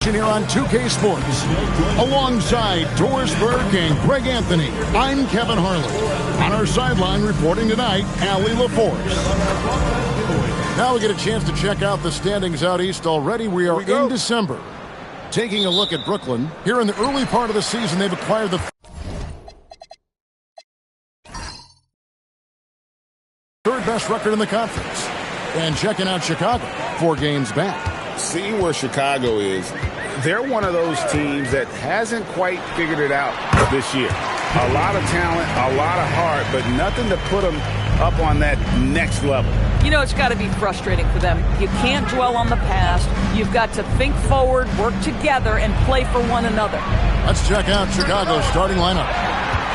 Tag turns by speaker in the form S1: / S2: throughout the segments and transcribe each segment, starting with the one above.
S1: Here on 2K Sports, alongside Doris Burke and Greg Anthony, I'm Kevin Harlan. On our sideline reporting tonight, Allie LaForce. Now we get a chance to check out the standings out east already. We are in December. Taking a look at Brooklyn, here in the early part of the season, they've acquired the third best record in the conference. And checking out Chicago, 4 games back.
S2: Seeing where Chicago is, they're one of those teams that hasn't quite figured it out this year. A lot of talent, a lot of heart, but nothing to put them up on that next level.
S3: You know, it's got to be frustrating for them. You can't dwell on the past. You've got to think forward, work together, and play for one another.
S1: Let's check out Chicago's starting lineup.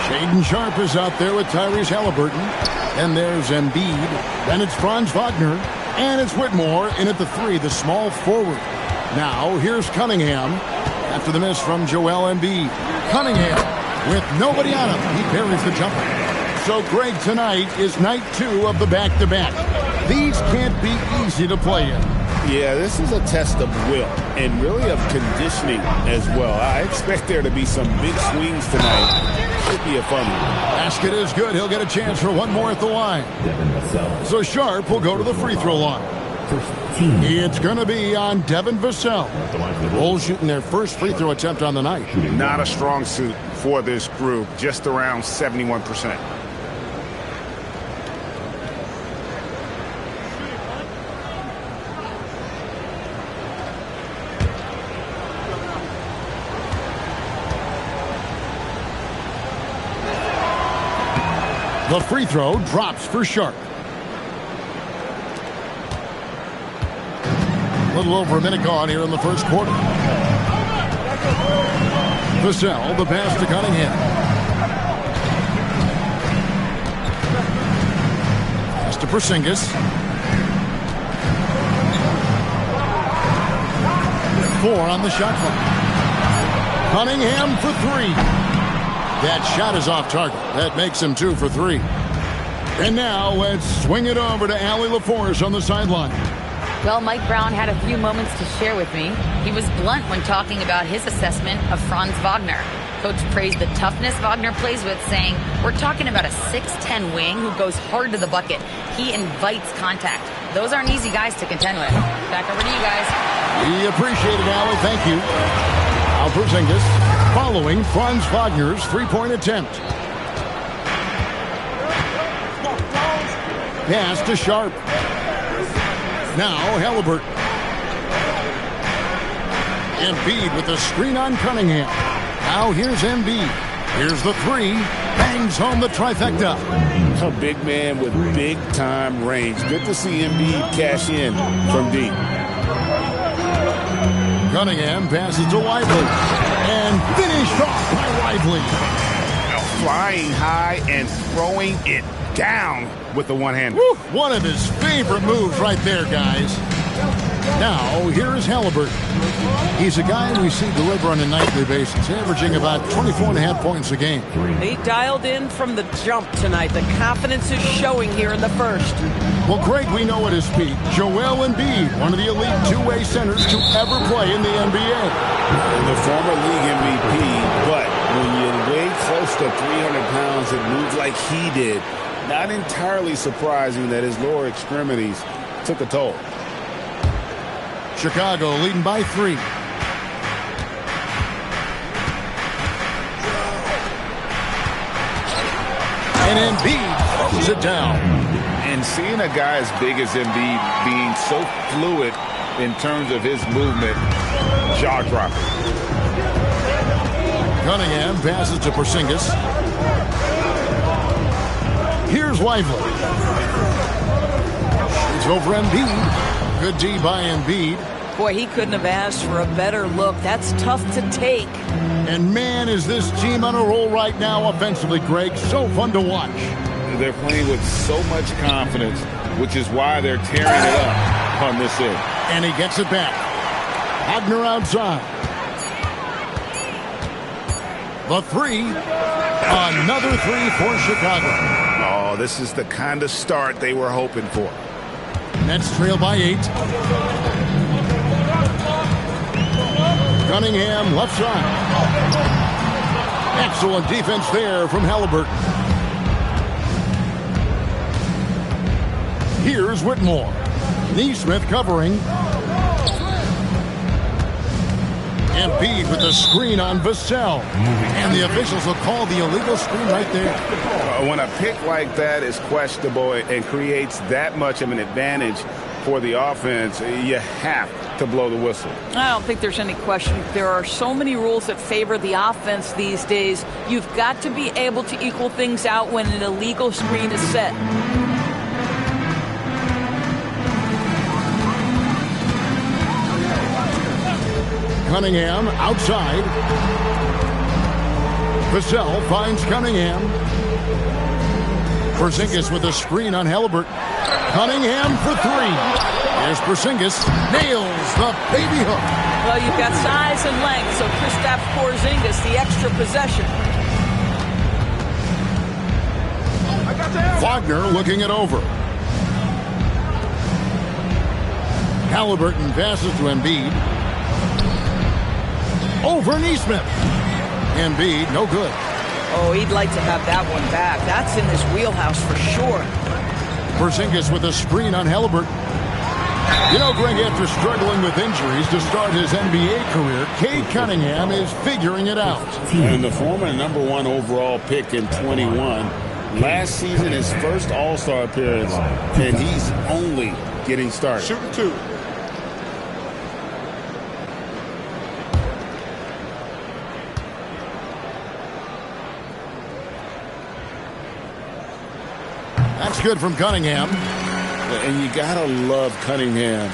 S1: Shaedon Sharpe is out there with Tyrese Halliburton. And there's Embiid. Then it's Franz Wagner. And it's Whitmore in at the 3, the small forward. Now, here's Cunningham after the miss from Joel Embiid. Cunningham with nobody on him. He parries the jumper. So, Greg, tonight is night 2 of the back-to-back. These can't be easy to play in.
S2: Yeah, this is a test of will and really of conditioning as well. I expect there to be some big swings tonight. Should be a fun one.
S1: Basket is good. He'll get a chance for one more at the line. So Sharpe will go to the free throw line. It's going to be on Devin Vassell. Bulls shooting their first free throw attempt on the night.
S2: Not a strong suit for this group, just around 71%.
S1: The free throw drops for Sharpe. A little over a minute gone here in the first quarter. Vassell, the pass to Cunningham. Pass to Porzingis. 4 on the shot clock. Cunningham for 3. That shot is off target. That makes him 2 for 3. And now let's swing it over to Allie LaForce on the sideline.
S4: Well, Mike Brown had a few moments to share with me. He was blunt when talking about his assessment of Franz Wagner. Coach praised the toughness Wagner plays with, saying, "We're talking about a 6'10 wing who goes hard to the bucket. He invites contact. Those aren't easy guys to contend with." Back over to you guys.
S1: We appreciate it, Allie. Thank you. Al Porzingis following Franz Wagner's three-point attempt. Pass to Sharpe. Now Halliburton. Embiid with the screen on Cunningham. Now here's Embiid. Here's the 3. Bangs home the trifecta.
S2: A big man with big-time range. Good to see Embiid cash in from deep.
S1: Cunningham passes to Lively. And finished off by Lively.
S2: Flying high and throwing it down with the one-hand.
S1: One of his favorite moves right there, guys. Now, here is Halliburton. He's a guy we see deliver on a nightly basis, averaging about 24.5 points a game.
S3: He dialed in from the jump tonight. The confidence is showing here in the first.
S1: Well, Greg, we know at his peak, Joel Embiid, one of the elite two-way centers to ever play in the NBA.
S2: The former league MVP, but when you weigh close to 300 pounds and move like he did, not entirely surprising that his lower extremities took a toll.
S1: Chicago leading by 3. And Embiid throws it down.
S2: And seeing a guy as big as Embiid being so fluid in terms of his movement, jaw-dropping.
S1: Cunningham passes to Porzingis. Here's Lively. Shoots over Embiid. Good D by Embiid.
S3: Boy, he couldn't have asked for a better look. That's tough to take.
S1: And man, is this team on a roll right now offensively, Greg. So fun to watch.
S2: They're playing with so much confidence, which is why they're tearing it up on this end.
S1: And he gets it back. Wagner outside. The 3. Another 3 for Chicago.
S2: Oh, this is the kind of start they were hoping for. Nets
S1: trail by 8. Cunningham left side. Excellent defense there from Halliburton. Here's Whitmore. Neesmith covering. Embiid with the screen on Vassell. And the officials will call the illegal screen right there.
S2: When a pick like that is questionable and creates that much of an advantage for the offense, you have to blow the whistle.
S3: I don't think there's any question. There are so many rules that favor the offense these days. You've got to be able to equal things out when an illegal screen is set.
S1: Cunningham outside. Vassell finds Cunningham. Porzingis with a screen on Halliburton. Cunningham for three. Here's Porzingis. Nails the baby hook.
S3: Well, you've got size and length, so Kristaps Porzingis, the extra possession.
S1: Wagner looking it over. Halliburton passes to Embiid. Over Neesmith. Embiid, no good.
S3: Oh, he'd like to have that one back. That's in his wheelhouse for sure.
S1: Porzingis with a screen on Halliburton. You know, Greg, after struggling with injuries to start his NBA career, Cade Cunningham is figuring it out.
S2: And the former #1 overall pick in 21. Last season, his first All-Star appearance, and he's only getting started.
S5: Shooting two.
S1: That's good from Cunningham.
S2: And you gotta love Cunningham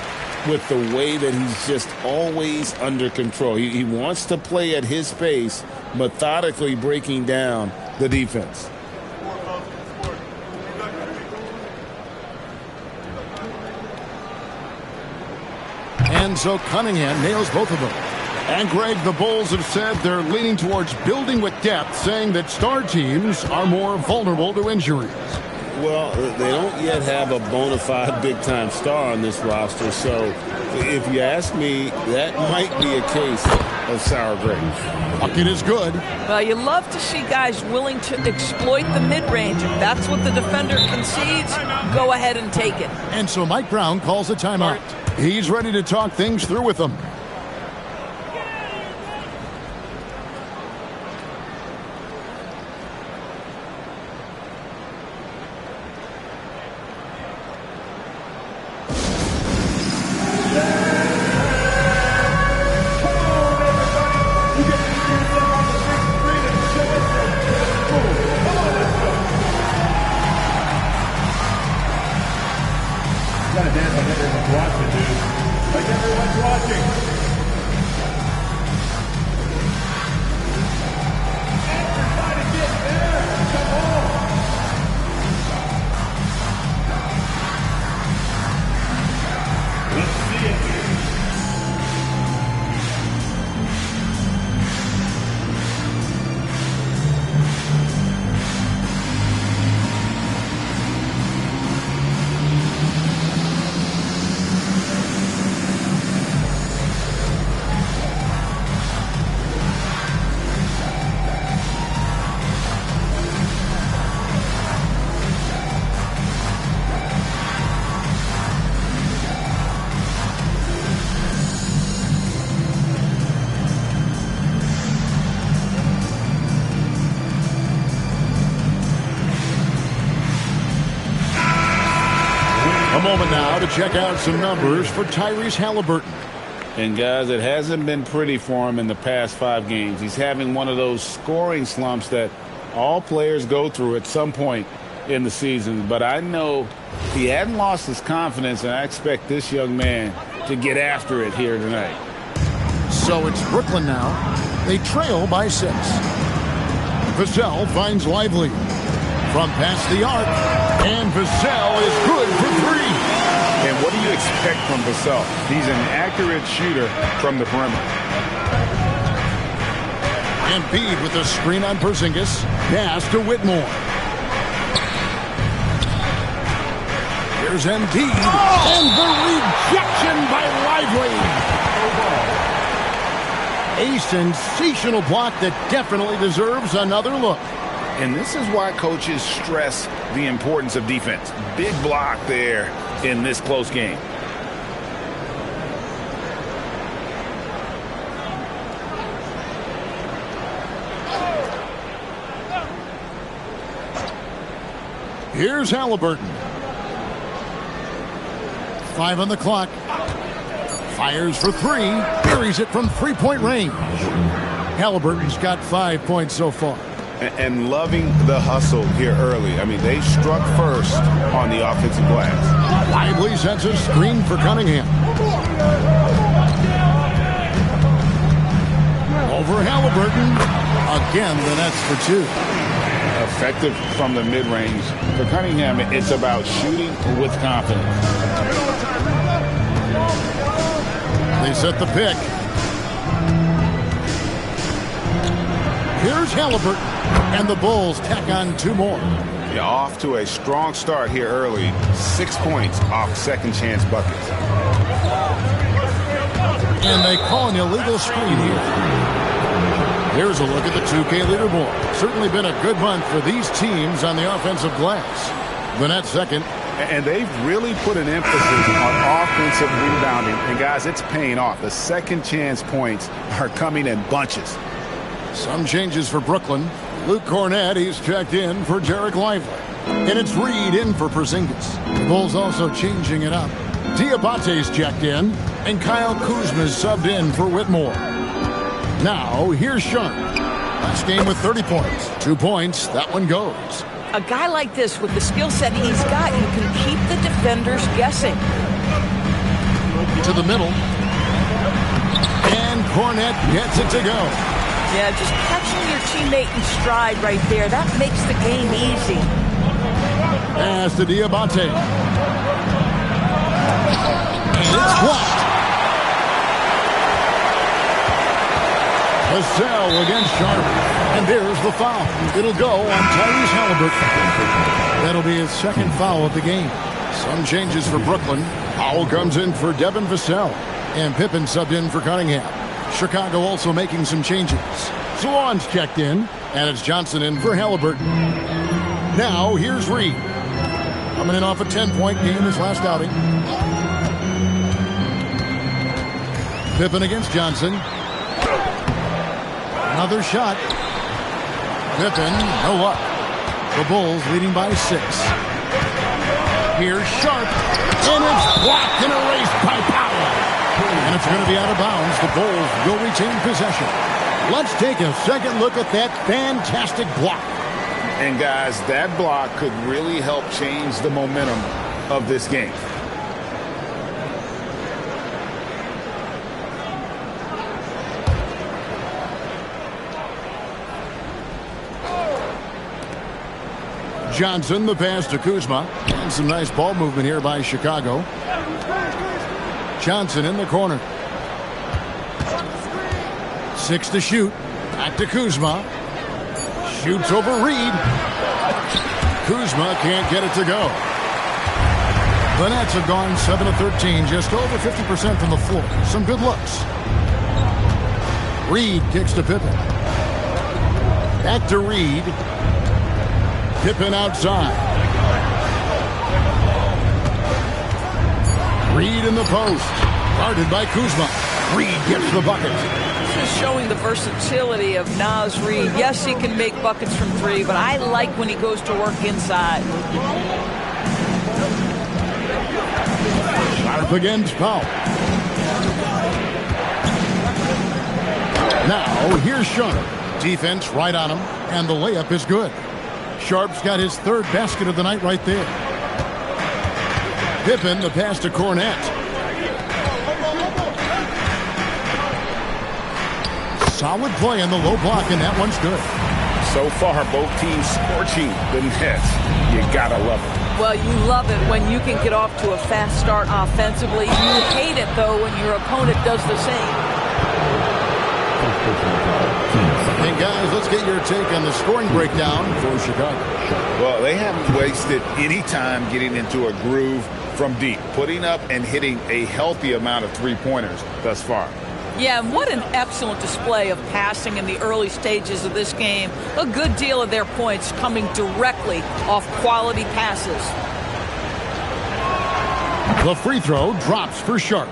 S2: with the way that he's just always under control. He wants to play at his pace, methodically breaking down the defense.
S1: And so Cunningham nails both of them. And, Greg, the Bulls have said they're leaning towards building with depth, saying that star teams are more vulnerable to injuries.
S2: Well, they don't yet have a bona fide big-time star on this roster, so if you ask me, that might be a case of sour grapes.
S1: Bucket is good.
S3: Well, you love to see guys willing to exploit the mid-range. If that's what the defender concedes, go ahead and take it.
S1: And so Mike Brown calls a timeout. He's ready to talk things through with them. Moment now to check out some numbers for Tyrese Halliburton.
S2: And, guys, it hasn't been pretty for him in the past 5 games. He's having one of those scoring slumps that all players go through at some point in the season. But I know he hadn't lost his confidence, and I expect this young man to get after it here tonight.
S1: So it's Brooklyn now. They trail by 6. Vassell finds Lively. From past the arc, and Vassell is good for 3.
S2: And what do you expect from Vassell? He's an accurate shooter from the perimeter.
S1: Embiid with the screen on Porzingis. Pass to Whitmore. Here's Embiid. And the rejection by Lively. A sensational block that definitely deserves another look.
S2: And this is why coaches stress the importance of defense. Big block there in this close game.
S1: Here's Halliburton. 5 on the clock. Fires for 3. Buries it from three-point range. Halliburton's got 5 points so far.
S2: And loving the hustle here early. I mean, they struck first on the offensive glass.
S1: Lively sets a screen for Cunningham. Over Halliburton. Again, the nets for 2.
S2: Effective from the mid-range. For Cunningham, it's about shooting with confidence.
S1: They set the pick. Here's Halliburton. And the Bulls tack on 2 more.
S2: Yeah, off to a strong start here early. 6 points off second chance buckets.
S1: And they call an illegal screen here. Here's a look at the 2K leaderboard. Certainly been a good month for these teams on the offensive glass. The net second.
S2: And they've really put an emphasis on offensive rebounding. And, guys, it's paying off. The second chance points are coming in bunches.
S1: Some changes for Brooklyn. Luke Cornett, he's checked in for Derek Lively. And it's Reed in for Porzingis. The Bulls also changing it up. Diabate's checked in. And Kyle Kuzma's subbed in for Whitmore. Now, here's Sharp. Last game with 30 points. 2 points. That one goes.
S3: A guy like this, with the skill set he's got, you can keep the defenders guessing.
S1: To the middle. And Cornett gets it to go.
S3: Yeah, just catching your teammate in stride right there. That makes the game easy.
S1: Pass to Diabate. And it's blocked. Vassell against Sharp. And there's the foul. It'll go on Tyrese Halliburton. That'll be his second foul of the game. Some changes for Brooklyn. Powell comes in for Devin Vassell. And Pippen subbed in for Cunningham. Chicago also making some changes. Swan's checked in. And it's Johnson in for Halliburton. Now, here's Reed. Coming in off a 10-point game his last outing. Pippen against Johnson. Another shot. Pippen, no luck. The Bulls leading by 6. Here's Sharp. And it's blocked and erased by Powell. And it's going to be out of bounds. The Bulls will retain possession. Let's take a second look at that fantastic block.
S2: And, guys, that block could really help change the momentum of this game.
S1: Johnson, the pass to Kuzma. And some nice ball movement here by Chicago. Johnson in the corner. 6 to shoot. Back to Kuzma. Shoots over Reed. Kuzma can't get it to go. The Nets have gone 7 of 13, just over 50% from the floor. Some good looks. Reed kicks to Pippen. Back to Reed. Pippen outside. Reed in the post. Guarded by Kuzma. Reed gets the bucket.
S3: This is showing the versatility of Naz Reid. Yes, he can make buckets from 3, but I like when he goes to work inside.
S1: Sharp against Powell. Now, here's Sharp. Defense right on him, and the layup is good. Sharp's got his 3rd basket of the night right there. Pippen, the pass to Cornett. Solid play on the low block, and that one's good.
S2: So far, both teams scorching the Nets. You gotta love it.
S3: Well, you love it when you can get off to a fast start offensively. You hate it, though, when your opponent does the same.
S1: Hey, guys, let's get your take on the scoring breakdown for Chicago.
S2: Well, they haven't wasted any time getting into a groove from deep, putting up and hitting a healthy amount of three-pointers thus far.
S3: Yeah, and what an excellent display of passing in the early stages of this game. A good deal of their points coming directly off quality passes.
S1: The free throw drops for Sharp.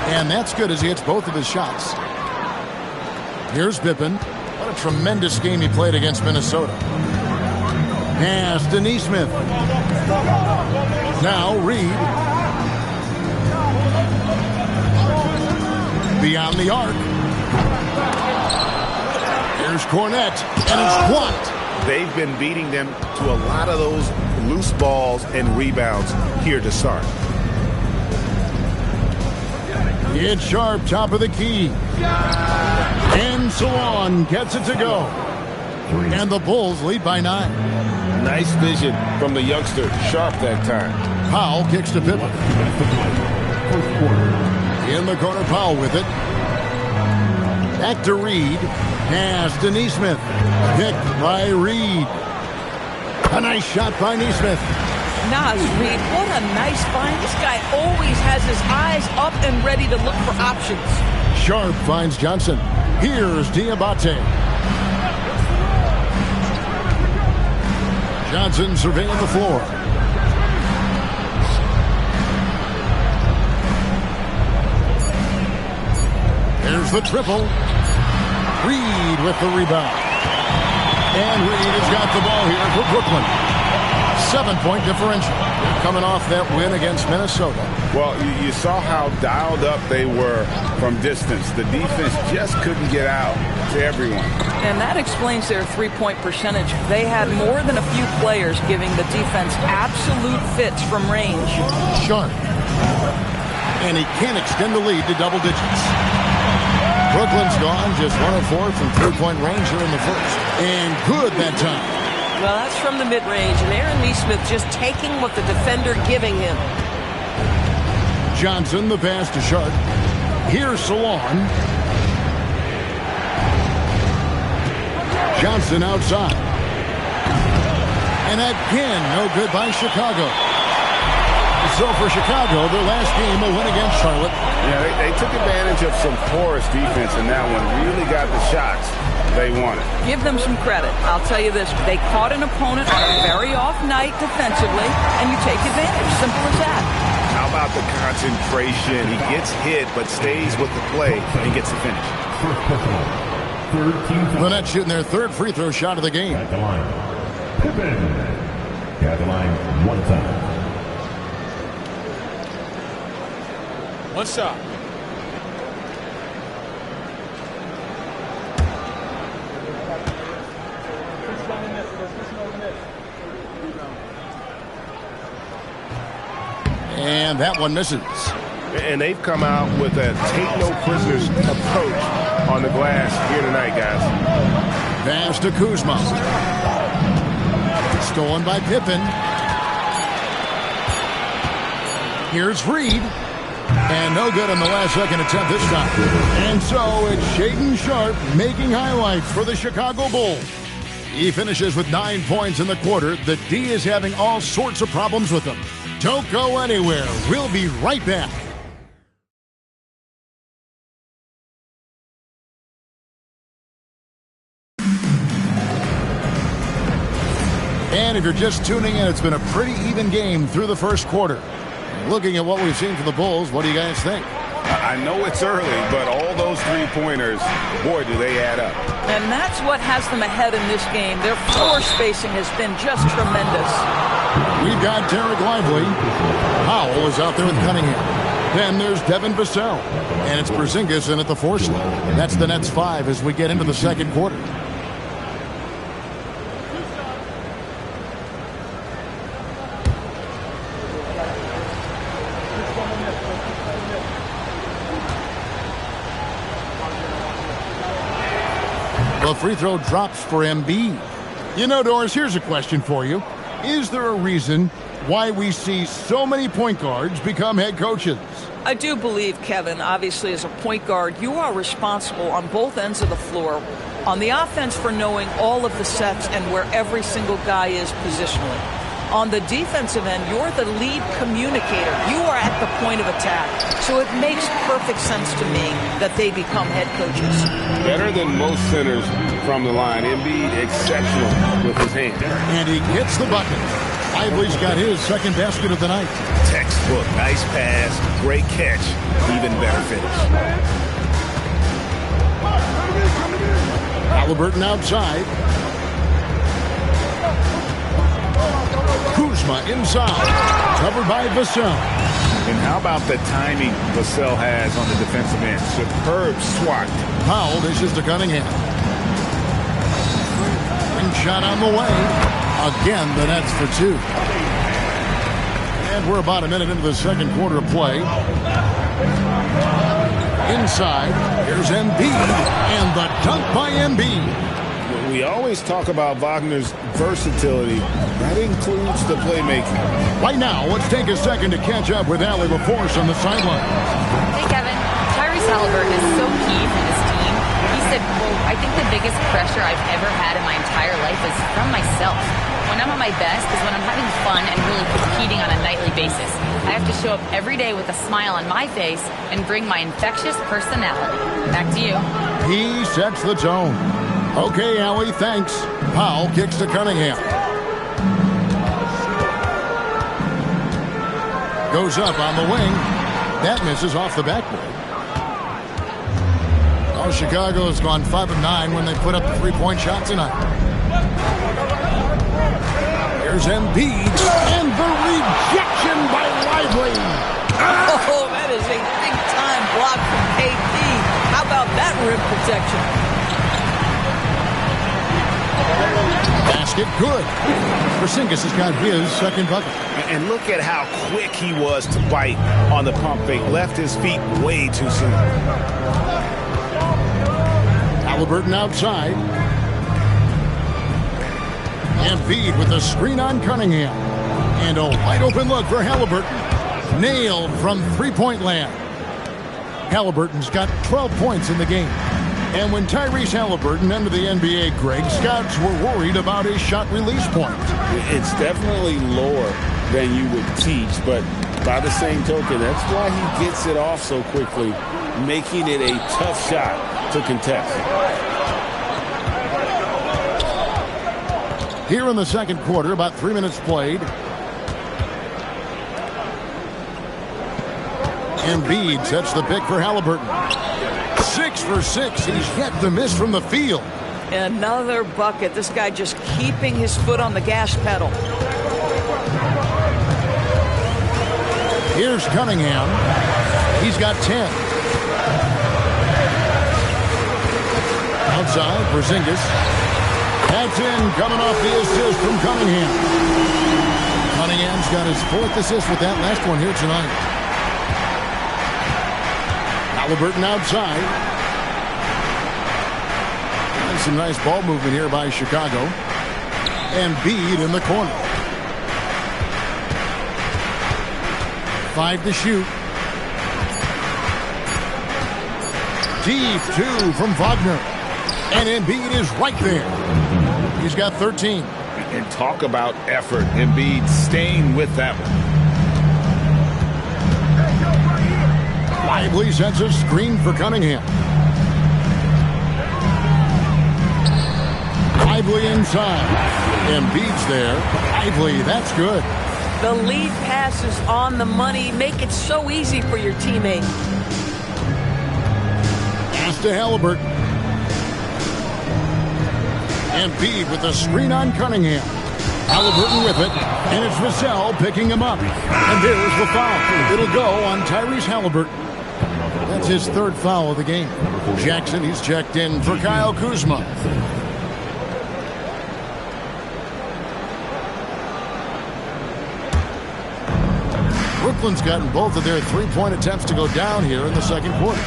S1: And that's good as he hits both of his shots. Here's Pippen. What a tremendous game he played against Minnesota. Pass to Neesmith. Now Reed. Beyond the arc. Here's Cornette. And it's blocked.
S2: They've been beating them to a lot of those loose balls and rebounds here to start.
S1: It's Sharp, top of the key. And Salon gets it to go. And the Bulls lead by 9.
S2: Nice vision from the youngster, Sharp that time.
S1: Powell kicks to Pippen. In the corner, Powell with it. Back to Reed. Pass to Neesmith. Picked by Reed. A nice shot by Neesmith.
S3: Nas Reed, what a nice find. This guy always has his eyes up and ready to look for options.
S1: Sharp finds Johnson. Here's Diabate. Johnson surveying the floor. There's the triple. Reed with the rebound. And Reed has got the ball here for Brooklyn. 7-point differential. Coming off that win against Minnesota.
S2: Well, you saw how dialed up they were from distance. The defense just couldn't get out to everyone.
S3: And that explains their three-point percentage. They had more than a few players giving the defense absolute fits from range.
S1: Sharp. And he can't extend the lead to double digits. Brooklyn's gone just 1 of 4 from three-point range here in the first. And good that time.
S3: Well, that's from the mid-range, and Aaron Neesmith just taking what the defender giving him.
S1: Johnson, the pass to Sharp. Here's Salon. Johnson outside. And again, no good by Chicago. So for Chicago, their last game, a win against Charlotte.
S2: Yeah, they took advantage of some porous defense in that one. Really got the shots they wanted.
S3: Give them some credit. I'll tell you this. They caught an opponent on a very off night defensively, and you take advantage. Simple as that.
S2: How about the concentration? He gets hit, but stays with the play and gets the finish.
S1: The Nets shooting their third free throw shot of the game.
S5: At the line. Pippen. At the line, 1 time.
S6: One shot.
S1: And that one misses.
S2: And they've come out with a take-no-prisoners approach on the glass here tonight, guys.
S1: Pass to Kuzma. Stolen by Pippen. Here's Reed. And no good on the last second attempt this time. And so it's Shaedon Sharp making highlights for the Chicago Bulls. He finishes with 9 points in the quarter. The D is having all sorts of problems with him. Don't go anywhere. We'll be right back. And if you're just tuning in, it's been a pretty even game through the first quarter. Looking at what we've seen from the Bulls, what do you guys think?
S2: I know it's early, but all those three-pointers, boy, do they add up.
S3: And that's what has them ahead in this game. Their floor spacing has been just tremendous.
S1: We've got Derek Lively. Powell is out there with Cunningham. Then there's Devin Vassell. And it's Porzingis in at the 4 slot. That's the Nets 5 as we get into the second quarter. The free throw drops for Embiid. You know, Doris, here's a question for you. Is there a reason why we see so many point guards become head coaches.
S3: I do believe, Kevin, obviously as a point guard, you are responsible on both ends of the floor. On the offense for knowing all of the sets and where every single guy is positionally. On the defensive end, you're the lead communicator. You are at the point of attack. So it makes perfect sense to me that they become head coaches.
S2: Better than most centers from the line. Embiid exceptional with his hands.
S1: And he gets the bucket. Lively's got his second basket of the night.
S2: Textbook. Nice pass. Great catch. Even better finish.
S1: Halliburton outside. Kuzma inside. Covered by Vassell.
S2: And how about the timing Vassell has on the defensive end? Superb swat.
S1: Powell dishes to Cunningham. And shot on the way. Again, the Nets for two. And we're about a minute into the second quarter of play. Inside, here's Embiid. And the dunk by Embiid.
S2: We always talk about Wagner's versatility. That includes the playmaking.
S1: Right now, let's take a second to catch up with Allie LaForce on the sideline.
S4: Hey, Kevin. Tyrese Halliburton is so key for this team. He said, quote, I think the biggest pressure I've ever had in my entire life is from myself. When I'm at my best is when I'm having fun and really competing on a nightly basis. I have to show up every day with a smile on my face and bring my infectious personality. Back to you.
S1: He sets the tone. Okay, Allie, thanks. Powell kicks to Cunningham. Goes up on the wing. That misses off the backboard. Oh, Chicago has gone 5 of 9 when they put up the three-point shot tonight. Here's Embiid. And the rejection by Lively.
S3: Oh, that is a big-time block from KP. How about that rim protection?
S1: Basket good. Porzingis has got his second bucket.
S2: And look at how quick he was to bite on the pump fake. Left his feet way too soon.
S1: Halliburton outside. Embiid with a screen on Cunningham. And a wide open look for Halliburton. Nailed from three-point land. Halliburton's got 12 points in the game. And when Tyrese Halliburton entered the NBA, Greg, scouts were worried about his shot release point.
S2: It's definitely lower than you would teach, but by the same token, that's why he gets it off so quickly, making it a tough shot to contest.
S1: Here in the second quarter, about 3 minutes played. Embiid sets the pick for Halliburton. 6 for 6. He's yet to miss from the field.
S3: Another bucket. This guy just keeping his foot on the gas pedal.
S1: Here's Cunningham. He's got 10. Outside, Porzingis. That's in, coming off the assist from Cunningham. Cunningham's got his 4th assist with that last one here tonight. Halliburton outside. And some nice ball movement here by Chicago. Embiid in the corner. 5 to shoot. Deep 2 from Wagner. And Embiid is right there. He's got 13.
S2: And talk about effort. Embiid staying with that one.
S1: Lively sets a screen for Cunningham. Lively inside. Embiid's there. Lively, that's good.
S3: The lead pass is on the money. Make it so easy for your teammate.
S1: Pass to Halliburton. Embiid with the screen on Cunningham. Halliburton with it. And it's Vassell picking him up. And there's the foul. It'll go on Tyrese Halliburton. That's his 3rd foul of the game. Jackson, he's checked in for Kyle Kuzma. Brooklyn's gotten both of their three-point attempts to go down here in the second quarter.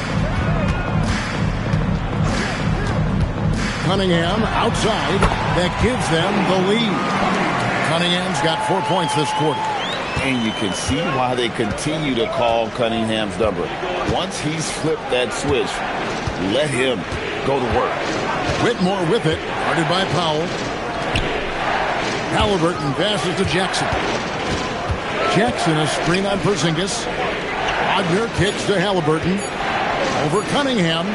S1: Cunningham outside. That gives them the lead. Cunningham's got 4 points this quarter.
S2: And you can see why they continue to call Cunningham's number. Once he's flipped that switch, let him go to work.
S1: Whitmore with it, guarded by Powell. Halliburton passes to Jackson. Jackson a screen on Porzingis. Wagner kicks to Halliburton. Over Cunningham.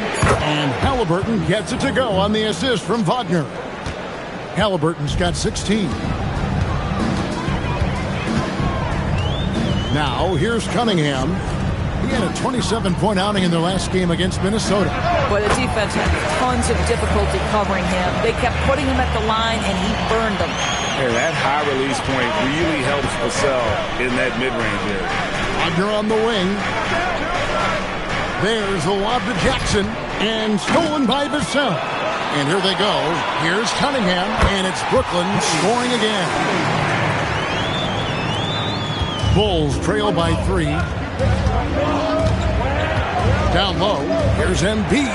S1: And Halliburton gets it to go on the assist from Wagner. Halliburton's got 16. Now, here's Cunningham. He had a 27-point outing in their last game against Minnesota.
S3: But the defense had tons of difficulty covering him. They kept putting him at the line, and he burned them.
S2: And that high release point really helps Vassell in that mid-range area.
S1: Wagner on the wing. There's the lob to Jackson, and stolen by Vassell. And here they go. Here's Cunningham, and it's Brooklyn scoring again. Bulls trail by 3. Down low, here's Embiid.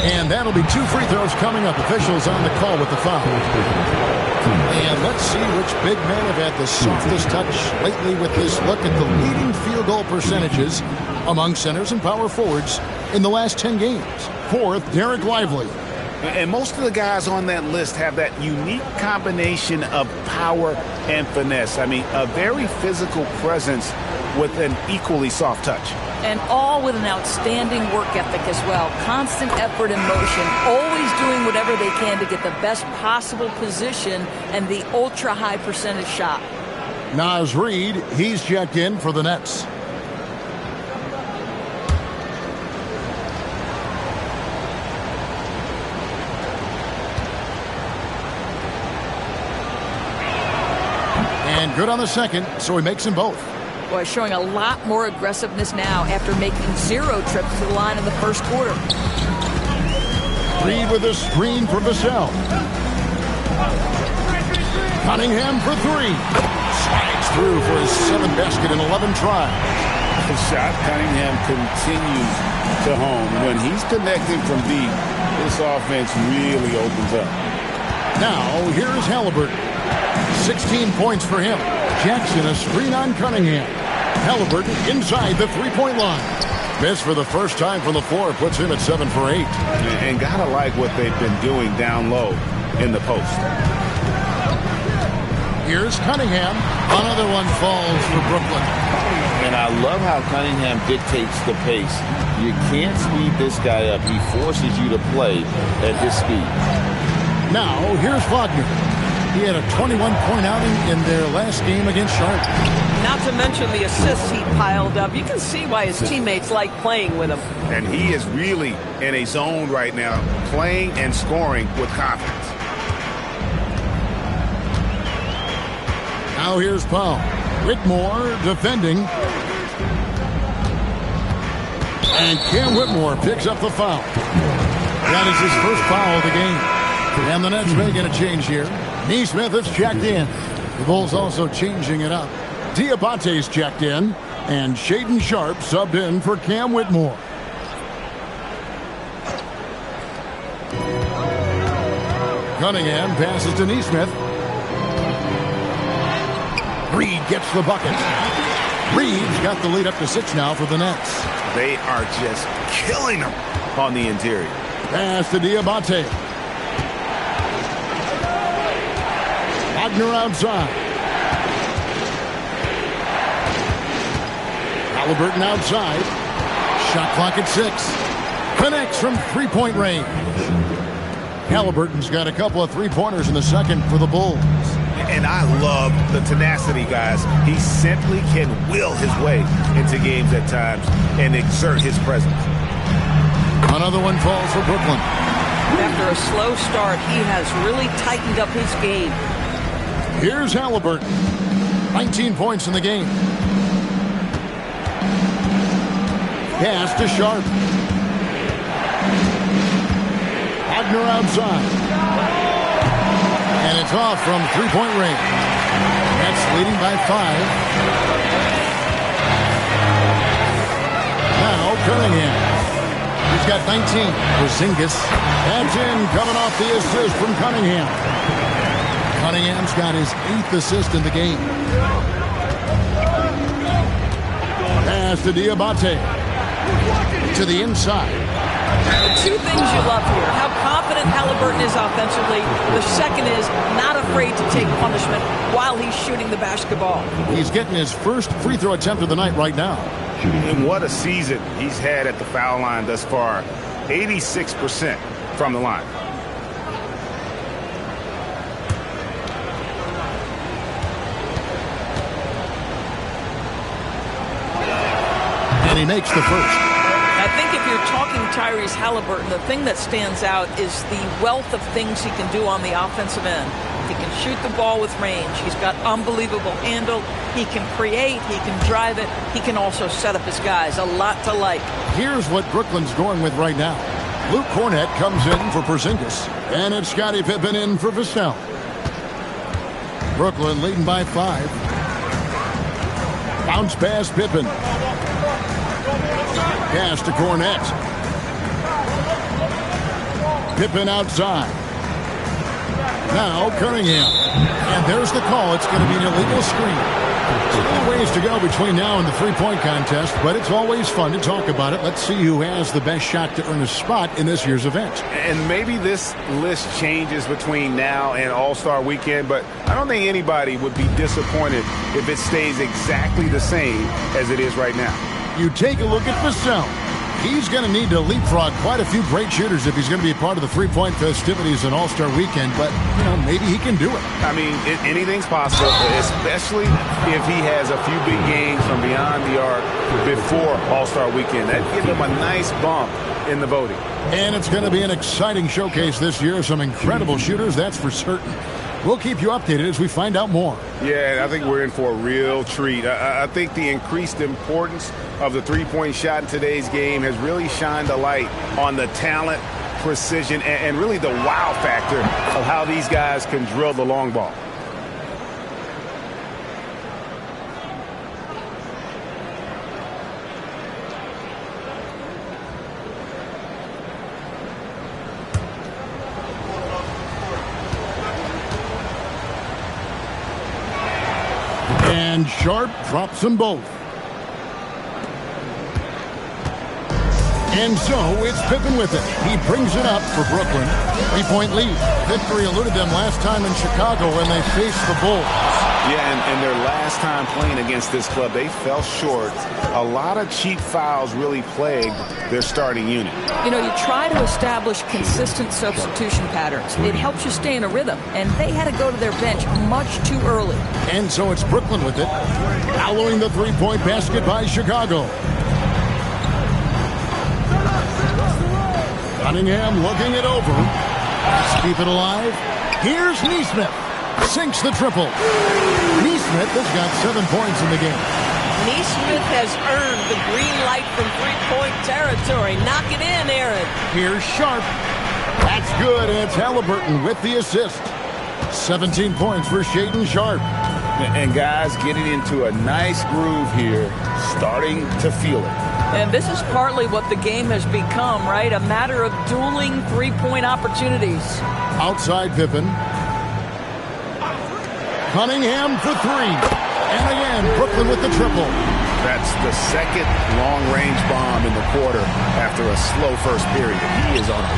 S1: And that'll be 2 free throws coming up. Officials on the call with the foul. And let's see which big men have had the softest touch lately with this look at the leading field goal percentages among centers and power forwards in the last 10 games. Fourth, Derek Lively.
S2: And most of the guys on that list have that unique combination of power and finesse. I mean, a very physical presence with an equally soft touch.
S3: And all with an outstanding work ethic as well. Constant effort and motion. Always doing whatever they can to get the best possible position and the ultra-high percentage shot.
S1: Naz Reid, he's checked in for the Nets. And good on the second, so he makes them both.
S3: Boy, showing a lot more aggressiveness now after making 0 trips to the line in the first quarter.
S1: Reid with a screen for Vassell. Cunningham for 3. Slides through for his 7th basket in 11 tries.
S2: The shot Cunningham continues to hone. When he's connecting from deep, this offense really opens up.
S1: Now, here's Halliburton. 16 points for him. Jackson a screen on Cunningham. Halliburton inside the three-point line. Miss for the first time from the floor puts him at 7 for 8.
S2: And gotta like what they've been doing down low in the post.
S1: Here's Cunningham. Another one falls for Brooklyn.
S2: And I love how Cunningham dictates the pace. You can't speed this guy up. He forces you to play at his speed.
S1: Now, here's Wagner. He had a 21-point outing in their last game against Charlotte.
S3: Not to mention the assists he piled up. You can see why his teammates like playing with him.
S2: And he is really in a zone right now, playing and scoring with confidence.
S1: Now here's Powell. Whitmore defending. And Cam Whitmore picks up the foul. That is his first foul of the game. And the Nets making a change here. Neesmith has checked in. The Bulls also changing it up. Diabate's checked in. And Shaedon Sharpe subbed in for Cam Whitmore. Cunningham passes to Neesmith. Reid gets the bucket. Reid's got the lead up to 6 now for the Nets.
S2: They are just killing them on the interior.
S1: Pass to Diabate. Wagner outside. Halliburton outside. Shot clock at 6. Connects from three-point range. Halliburton's got a couple of three-pointers in the second for the Bulls.
S2: And I love the tenacity, guys. He simply can will his way into games at times and exert his presence.
S1: Another one falls for Brooklyn.
S3: After a slow start, he has really tightened up his game.
S1: Here's Halliburton. 19 points in the game. Pass to Sharpe. Wagner outside. And it's off from three-point range. That's leading by 5. Now Cunningham. He's got 19. Porzingis. That's in, coming off the assist from Cunningham. Cunningham's got his 8th assist in the game. Pass to Diabate. To the inside.
S3: The two things you love here, how confident Halliburton is offensively. The second is not afraid to take punishment while he's shooting the basketball.
S1: He's getting his first free throw attempt of the night right now.
S2: And what a season he's had at the foul line thus far. 86% from the line.
S1: And he makes the first.
S3: I think if you're talking Tyrese Halliburton, the thing that stands out is the wealth of things he can do on the offensive end. He can shoot the ball with range. He's got unbelievable handle. He can create. He can drive it. He can also set up his guys. A lot to like.
S1: Here's what Brooklyn's going with right now. Luke Cornett comes in for Porzingis. And it's Scottie Pippen in for Vassell. Brooklyn leading by 5. Bounce pass Pippen. Pass to Cornett. Pippen outside. Now Cunningham. And there's the call. It's going to be an illegal screen. Still ways to go between now and the three-point contest, but it's always fun to talk about it. Let's see who has the best shot to earn a spot in this year's event.
S2: And maybe this list changes between now and All-Star Weekend, but I don't think anybody would be disappointed if it stays exactly the same as it is right now.
S1: You take a look at Vassell. He's going to need to leapfrog quite a few great shooters if he's going to be a part of the three-point festivities on All-Star Weekend, but, maybe he can do it.
S2: I mean, anything's possible, especially if he has a few big games from beyond the arc before All-Star Weekend. That'd give him a nice bump in the voting.
S1: And it's going to be an exciting showcase this year. Some incredible shooters, that's for certain. We'll keep you updated as we find out more.
S2: Yeah, I think we're in for a real treat. I think the increased importance of the three-point shot in today's game has really shined a light on the talent, precision, and really the wow factor of how these guys can drill the long ball.
S1: And Sharp drops them both. And so it's Pippen with it. He brings it up for Brooklyn. 3-point lead. Victory eluded them last time in Chicago when they faced the Bulls.
S2: Yeah, and their last time playing against this club, they fell short. A lot of cheap fouls really plagued their starting unit.
S3: You try to establish consistent substitution patterns. It helps you stay in a rhythm, and they had to go to their bench much too early.
S1: And so it's Brooklyn with it. Following the three-point basket by Chicago. Cunningham looking it over. Let's keep it alive. Here's Nesmith. Sinks the triple. Nesmith has got 7 points in the game.
S3: Nesmith has earned the green light from three-point territory. Knock it in, Aaron.
S1: Here's Sharp. That's good, and it's Halliburton with the assist. 17 points for Shaedon Sharp.
S2: And guys getting into a nice groove here, starting to feel it.
S3: And this is partly what the game has become, right? A matter of dueling three-point opportunities.
S1: Outside Pippen. Cunningham for 3. And again, Brooklyn with the triple.
S2: That's the second long-range bomb in the quarter after a slow first period. He is on a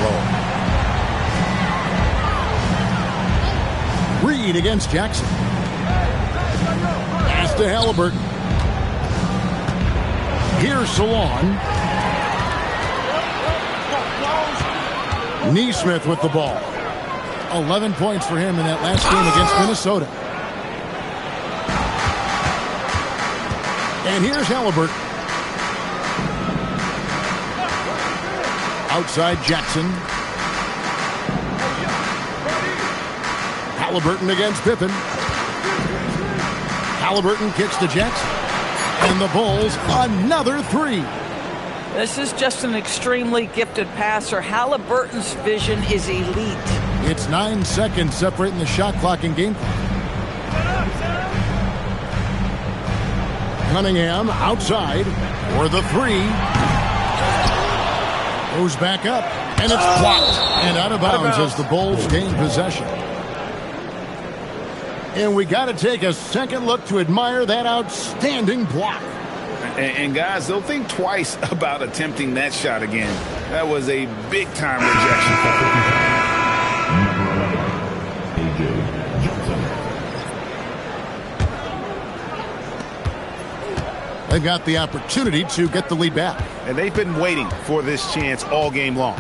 S2: roll.
S1: Reed against Jackson. Pass to Halliburton. Here's Salon. Nesmith with the ball. 11 points for him in that last game against Minnesota. And here's Halliburton. Outside Jackson. Halliburton against Pippen. Halliburton kicks to Jackson. And the Bulls, another 3.
S3: This is just an extremely gifted passer. Halliburton's vision is elite.
S1: It's 9 seconds separating the shot clock and game clock. Cunningham outside for the 3. Goes back up, and it's blocked and out of bounds as the Bulls gain possession. And we got to take a second look to admire that outstanding block.
S2: And guys, they'll think twice about attempting that shot again. That was a big-time rejection for
S1: them. They've got the opportunity to get the lead back.
S2: And they've been waiting for this chance all game long.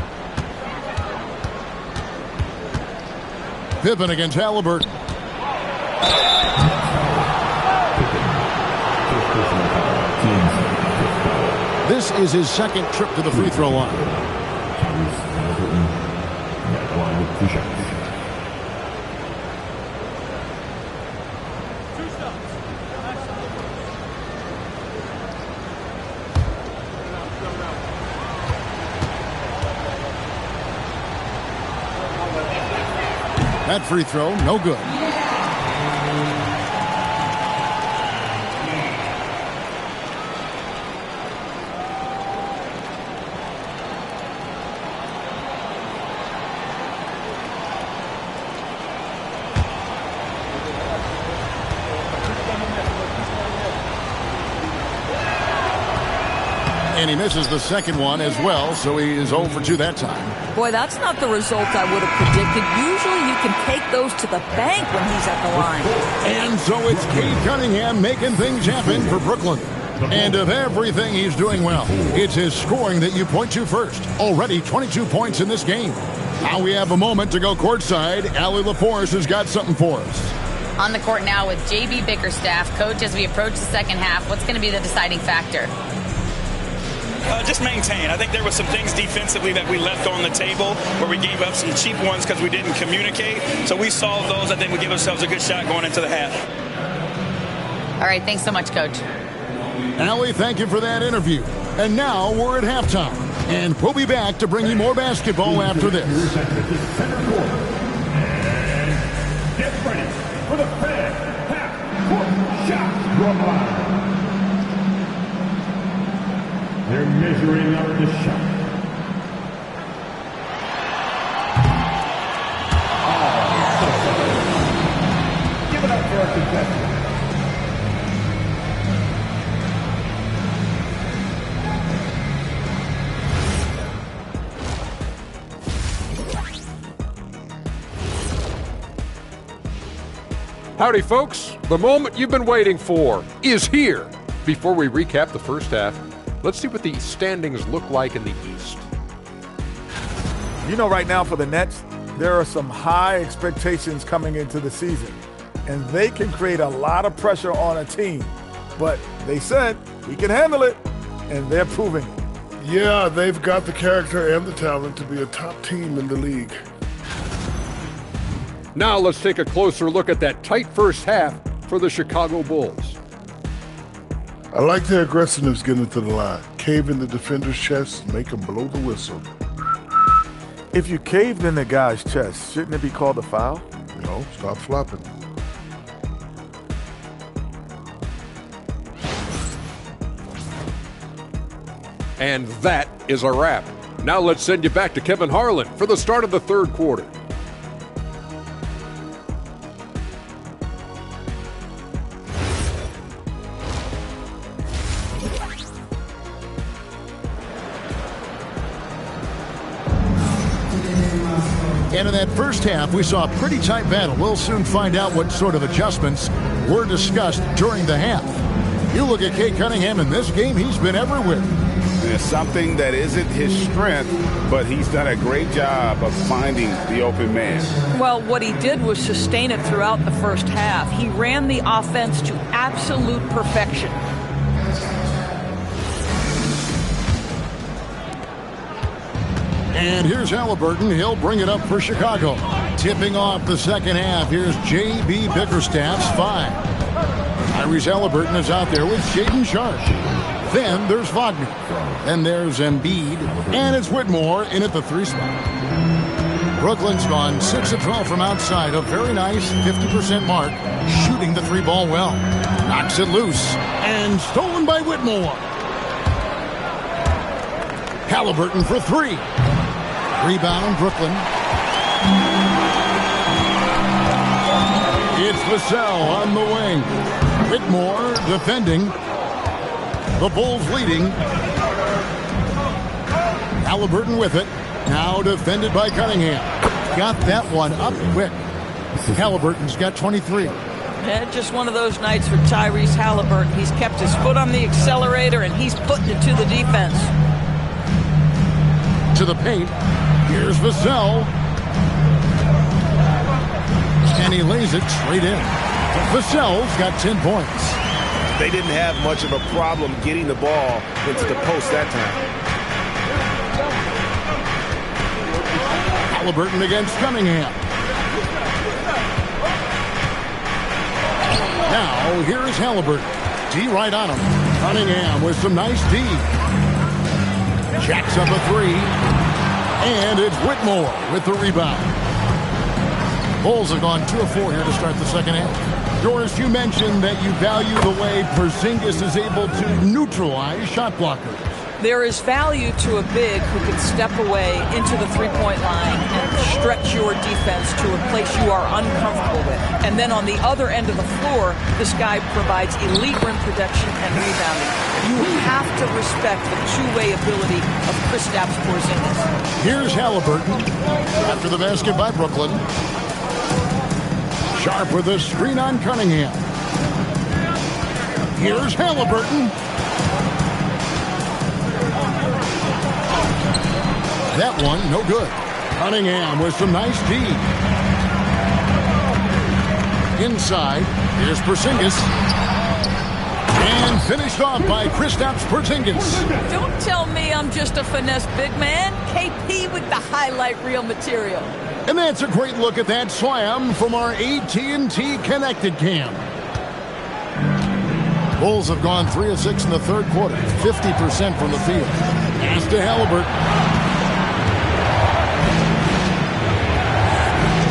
S1: Pippen against Halliburton. This is his second trip to the free throw line. That free throw, no good. And he misses the second one as well, so he is 0 for 2 that time.
S3: Boy, that's not the result I would have predicted. Usually you can take those to the bank when he's at the line.
S1: And so it's Cade Cunningham making things happen for Brooklyn. And of everything he's doing well, it's his scoring that you point to first. Already 22 points in this game. Now we have a moment to go courtside. Allie LaForce has got something for us.
S4: On the court now with J.B. Bickerstaff. Coach, as we approach the second half, what's going to be the deciding factor?
S7: Just maintain. I think there were some things defensively that we left on the table where we gave up some cheap ones because we didn't communicate. So we solved those. I think we give ourselves a good shot going into the half.
S4: All right. Thanks so much, Coach.
S1: Allie, thank you for that interview. And now we're at halftime. And we'll be back to bring you more basketball after this.
S5: And get ready for the fast half-court shots from line. They're measuring up the shot. Give it up for our contestant.
S8: Howdy, folks. The moment you've been waiting for is here. Before we recap the first half, let's see what the standings look like in the East.
S9: You know, right now for the Nets, there are some high expectations coming into the season, and they can create a lot of pressure on a team. But they said we can handle it, and they're proving it.
S10: Yeah, they've got the character and the talent to be a top team in the league.
S8: Now let's take a closer look at that tight first half for the Chicago Bulls.
S10: I like their aggressiveness getting to the line. Cave in the defender's chest, make him blow the whistle.
S9: If you caved in the guy's chest, shouldn't it be called a foul?
S10: No, stop flopping.
S8: And that is a wrap. Now let's send you back to Kevin Harlan for the start of the third quarter.
S1: And in that first half, we saw a pretty tight battle. We'll soon find out what sort of adjustments were discussed during the half. You look at Cade Cunningham in this game, he's been everywhere.
S2: It's something that isn't his strength, but he's done a great job of finding the open man.
S3: Well, what he did was sustain it throughout the first half. He ran the offense to absolute perfection.
S1: And here's Halliburton. He'll bring it up for Chicago. Tipping off the second half, here's J.B. Bickerstaff's 5. Tyrese Halliburton is out there with Shaedon Sharpe. Then there's Wagner. Then there's Embiid. And it's Whitmore in at the 3 spot. Brooklyn's gone 6 of 12 from outside. A very nice 50% mark. Shooting the 3-ball well. Knocks it loose. And stolen by Whitmore. Halliburton for 3. Rebound, Brooklyn. It's Vassell on the wing. Whitmore defending. The Bulls leading. Halliburton with it. Now defended by Cunningham. Got that one up quick. Halliburton's got 23.
S3: Yeah, just one of those nights for Tyrese Halliburton. He's kept his foot on the accelerator, and he's putting it to the defense.
S1: To the paint. Here's Vassell. And he lays it straight in. Vassell's got 10 points.
S2: They didn't have much of a problem getting the ball into the post that time.
S1: Halliburton against Cunningham. Now, here's Halliburton. D right on him. Cunningham with some nice D. Jacks up a three. And it's Whitmore with the rebound. Bulls have gone 2 of 4 here to start the second half. Doris, you mentioned that you value the way Porzingis is able to neutralize shot blockers.
S3: There is value to a big who can step away into the three-point line and stretch your defense to a place you are uncomfortable with. And then on the other end of the floor, this guy provides elite rim protection and rebounding. You have to respect the two-way ability of Kristaps Porzingis.
S1: Here's Halliburton after the basket by Brooklyn. Sharp with a screen on Cunningham. Here's Halliburton. That one, no good. Cunningham with some nice D. Inside, here's Porzingis. And finished off by Kristaps Porzingis.
S3: Don't tell me I'm just a finesse big man. KP with the highlight reel material.
S1: And that's a great look at that slam from our AT&T Connected Cam. Bulls have gone 3 of 6 in the third quarter, 50% from the field. Pass to Halliburton.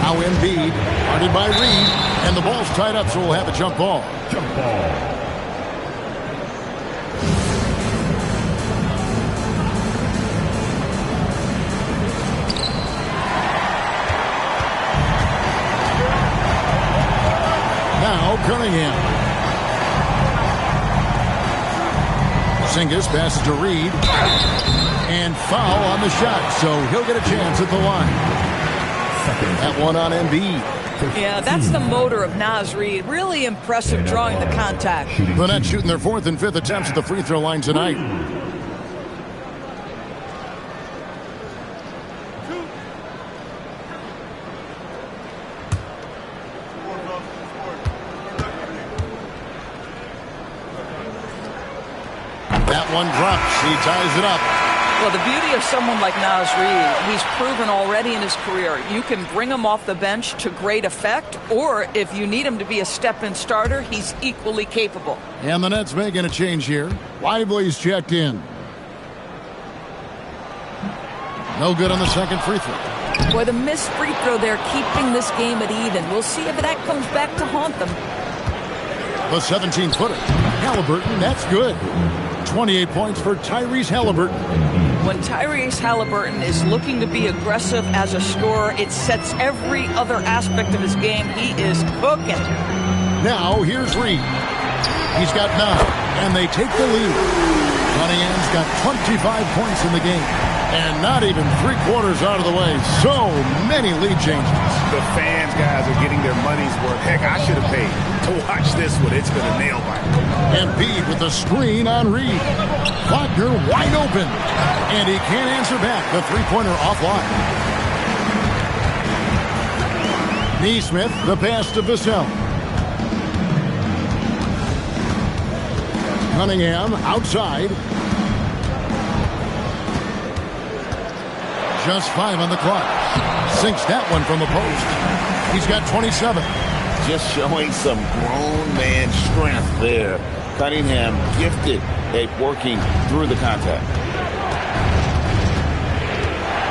S1: Now Embiid, guarded by Reed, and the ball's tied up, so we'll have a jump ball.
S5: Jump ball.
S1: Now Cunningham. Porzingis passes to Reed. And foul on the shot, so he'll get a chance at the line. That one on Embiid.
S3: Yeah, that's the motor of Naz Reid. Really impressive drawing the contact.
S1: The Nets shooting their 4th and 5th attempts at the free throw line tonight. That one drops. He ties it up.
S3: Well, the beauty of someone like Naz Reid, he's proven already in his career, you can bring him off the bench to great effect, or if you need him to be a step-in starter, he's equally capable.
S1: And the Nets making a change here. Lively's checked in. No good on the second free throw.
S3: Boy, the missed free throw there keeping this game at even. We'll see if that comes back to haunt them.
S1: The 17-footer. Halliburton, that's good. 28 points for Tyrese Halliburton.
S3: When Tyrese Halliburton is looking to be aggressive as a scorer, it sets every other aspect of his game. He is cooking.
S1: Now, here's Reed. He's got 9, and they take the lead. Cunningham's got 25 points in the game, and not even 3/4 out of the way. So many lead changes.
S2: The fans, guys, are getting their money's worth. Heck, I should have paid to watch this one. It's been a nail biter.
S1: Embiid with the screen on Reed. Wagner wide open, and he can't answer back. The three-pointer offline. Neesmith, the pass to Vassell. Cunningham outside. Just 5 on the clock. Sinks that one from the post. He's got 27.
S2: Just showing some grown man strength there. Cunningham gifted at working through the contact.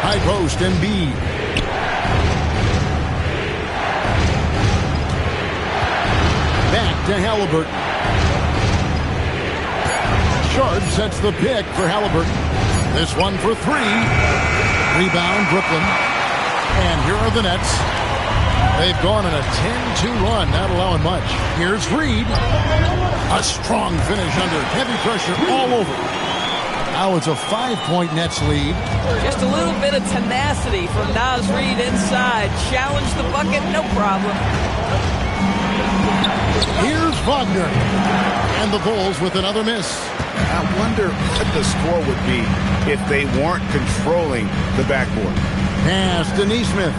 S1: High post, Embiid. Back to Halliburton. Sharp sets the pick for Halliburton. This one for 3. Rebound, Brooklyn. And here are the Nets. They've gone on a 10-2 run, not allowing much. Here's Reed. A strong finish under heavy pressure all over. Now it's a 5-point Nets lead.
S3: Just a little bit of tenacity from Naz Reid inside. Challenge the bucket, no problem.
S1: Here's Wagner. And the Bulls with another miss.
S2: I wonder what the score would be if they weren't controlling the backboard.
S1: Pass to Neesmith.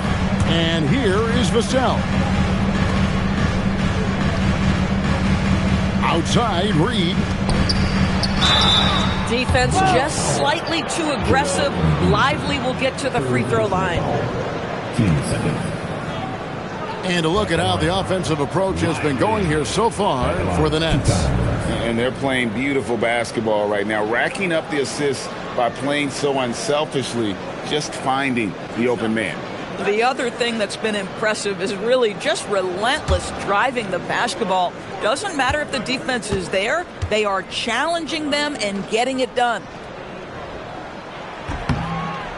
S1: And here is Vassell. Outside, Reid.
S3: Defense just slightly too aggressive. Lively will get to the free throw line.
S1: And a look at how the offensive approach has been going here so far for the Nets.
S2: And they're playing beautiful basketball right now, racking up the assists by playing so unselfishly, just finding the open man.
S3: The other thing that's been impressive is really just relentless driving the basketball. Doesn't matter if the defense is there, they are challenging them and getting it done.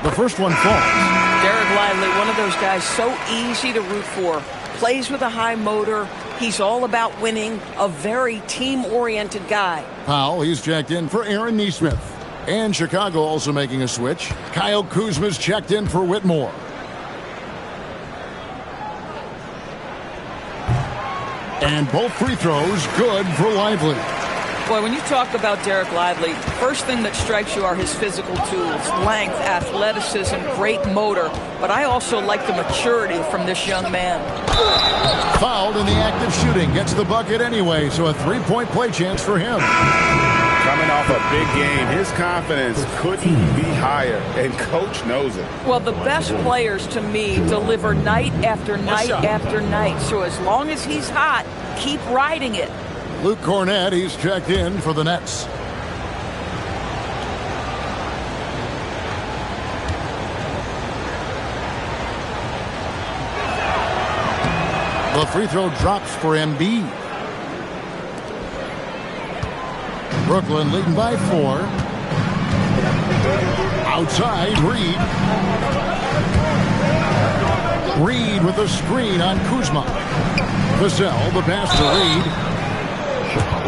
S1: The first one falls.
S3: Derek Lively, one of those guys so easy to root for. Plays with a high motor. He's all about winning. A very team-oriented guy.
S1: Powell, he's checked in for Aaron Neesmith. And Chicago also making a switch. Kyle Kuzma's checked in for Whitmore. And both free throws good for Lively.
S3: Boy, when you talk about Derek Lively, first thing that strikes you are his physical tools, length, athleticism, great motor. But I also like the maturity from this young man.
S1: Fouled in the act of shooting. Gets the bucket anyway, so a three-point play chance for him.
S2: Coming off a big game, his confidence couldn't be higher, and Coach knows it.
S3: Well, the best players, to me, deliver night after night after night. So as long as he's hot, keep riding it.
S1: Luke Cornett, he's checked in for the Nets. The free throw drops for Embiid. Brooklyn leading by 4. Outside, Reid. Reid with a screen on Kuzma. Vassell, the pass to Reid.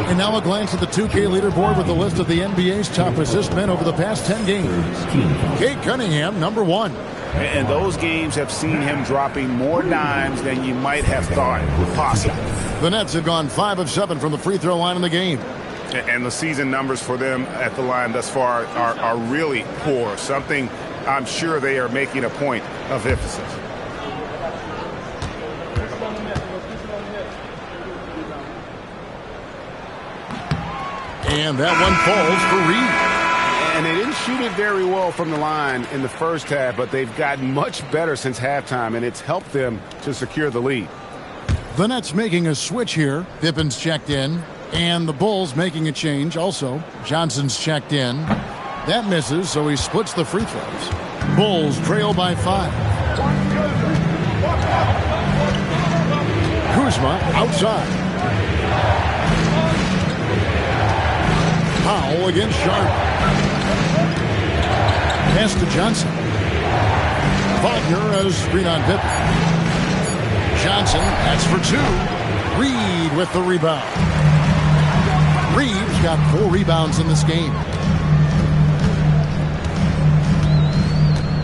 S1: And now a glance at the 2K leaderboard with a list of the NBA's top assist men over the past 10 games. Kate Cunningham, number 1.
S2: And those games have seen him dropping more dimes than you might have thought possible.
S1: The Nets have gone 5 of 7 from the free throw line in the game.
S2: And the season numbers for them at the line thus far are really poor. Something I'm sure they are making a point of emphasis.
S1: And that one falls for Reid.
S2: And they didn't shoot it very well from the line in the first half, but they've gotten much better since halftime, and it's helped them to secure the lead.
S1: The Nets making a switch here. Pippen's checked in. And the Bulls making a change also. Johnson's checked in. That misses, so he splits the free throws. Bulls trail by 5. Kuzma outside. Powell against Sharp. Pass to Johnson. Wagner has screen on Pippen. Johnson, that's for 2. Reid with the rebound. Reid's got 4 rebounds in this game.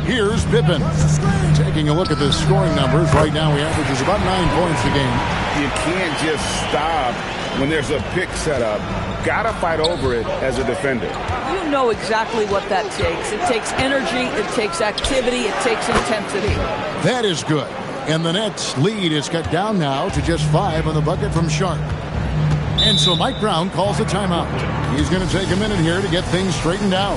S1: Here's Pippen. Taking a look at the scoring numbers. Right now he averages about 9 points a game.
S2: You can't just stop when there's a pick set up. Gotta fight over it as a defender.
S3: You know exactly what that takes. It takes energy, it takes activity, it takes intensity.
S1: That is good. And the Nets' lead is cut down now to just 5 on the bucket from Sharp. And so Mike Brown calls a timeout. He's going to take a minute here to get things straightened out.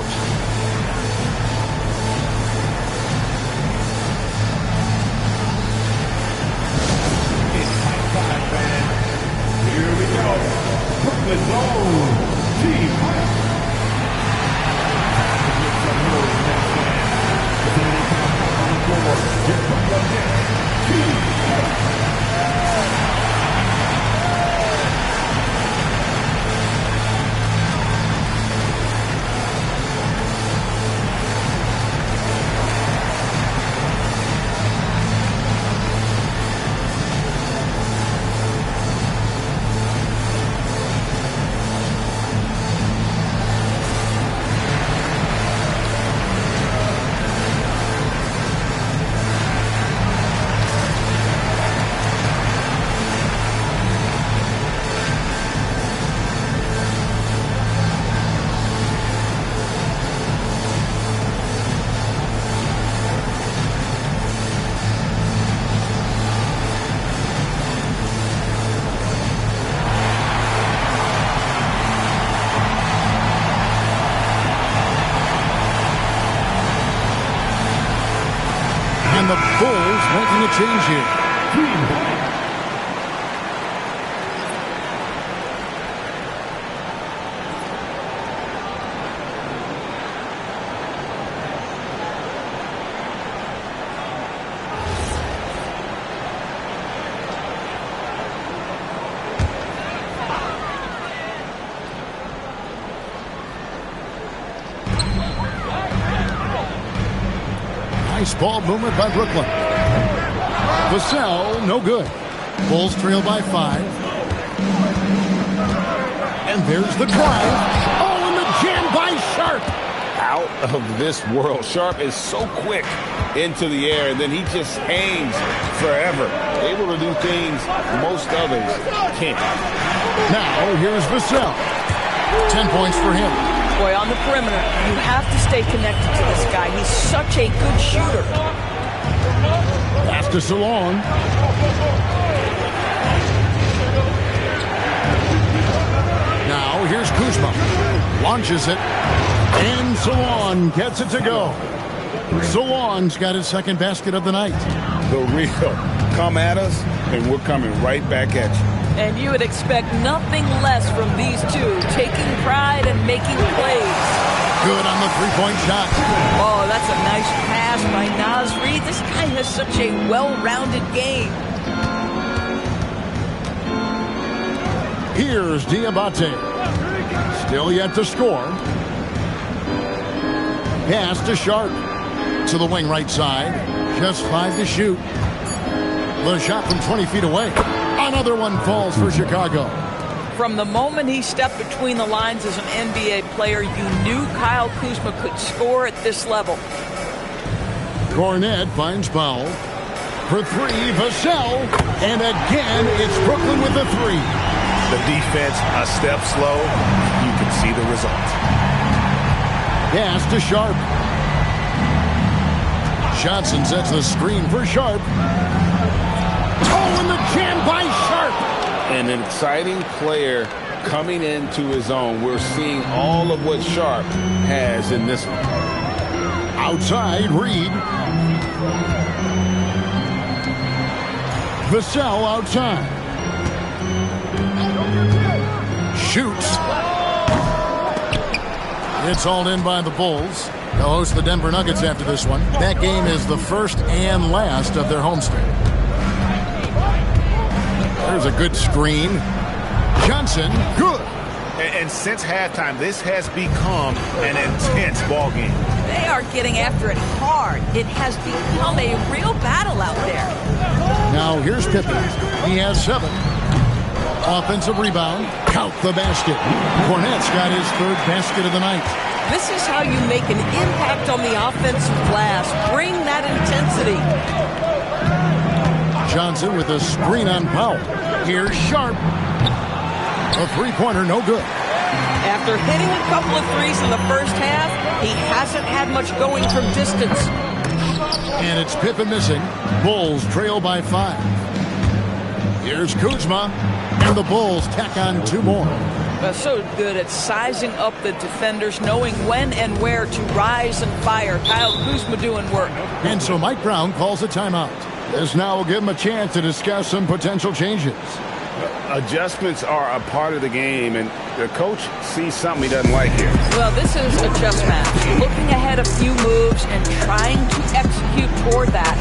S5: Here we go. Brooklyn Zone Team.
S1: And the Bulls making a change here. Nice ball movement by Brooklyn. Vassell, no good. Bulls trail by 5. And there's the drive. Oh, and the jam by Sharp.
S2: Out of this world. Sharp is so quick into the air, and then he just hangs forever. Able to do things most others can't.
S1: Now, here's Vassell. 10 points for him.
S3: Boy, on the perimeter, you have to stay connected to this guy. He's such a good shooter.
S1: Pass to Salon. Now, here's Kuzma. Launches it. And Salon gets it to go. Salon's got his second basket of the night.
S2: The real. Come at us, and we're coming right back at you.
S3: And you would expect nothing less from these two, taking pride and making plays.
S1: Good on the three-point shot.
S3: Oh, that's a nice pass by Naz Reid. This guy has such a well-rounded game.
S1: Here's Diabate. Still yet to score. Pass to Sharp. To the wing right side. Just 5 to shoot. The shot from 20 feet away. Another one falls for Chicago.
S3: From the moment he stepped between the lines as an NBA player, you knew Kyle Kuzma could score at this level.
S1: Cornette finds Powell. For 3, Vassell. And again, it's Brooklyn with the 3.
S2: The defense a step slow. You can see the result.
S1: Pass to Sharp. Johnson sets the screen for Sharp. Oh, and the jam by Sharp.
S2: An exciting player coming into his own. We're seeing all of what Sharp has in this one.
S1: Outside, Reed. Vassell outside. Shoots. It's hauled in by the Bulls. They'll host the Denver Nuggets after this one. That game is the first and last of their homestand. There's a good screen. Johnson, good.
S2: And since halftime, this has become an intense ball game.
S3: They are getting after it hard. It has become a real battle out there.
S1: Now here's Pippen. He has 7. Offensive rebound. Count the basket. Cornette's got his 3rd basket of the night.
S3: This is how you make an impact on the offensive glass. Bring that intensity.
S1: Johnson with a screen on Powell. Here's Sharp. A three-pointer, no good.
S3: After hitting a couple of threes in the first half, he hasn't had much going from distance.
S1: And it's Pippen missing. Bulls trail by 5. Here's Kuzma. And the Bulls tack on 2 more.
S3: They're so good at sizing up the defenders, knowing when and where to rise and fire. Kyle Kuzma doing work.
S1: And so Mike Brown calls a timeout. This now will give him a chance to discuss some potential changes.
S2: Adjustments are a part of the game, and the coach sees something he doesn't like here.
S3: Well, this is a chess match. Looking ahead a few moves and trying to execute toward that.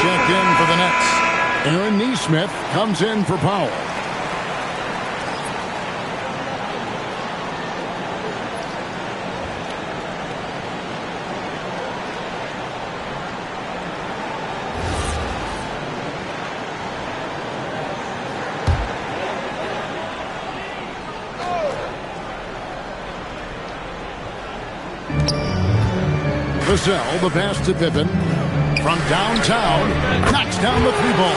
S1: checked in for the Nets. Aaron Nesmith comes in for Powell. Vassell, the pass to Pippen. From downtown, knocks down the 3-ball.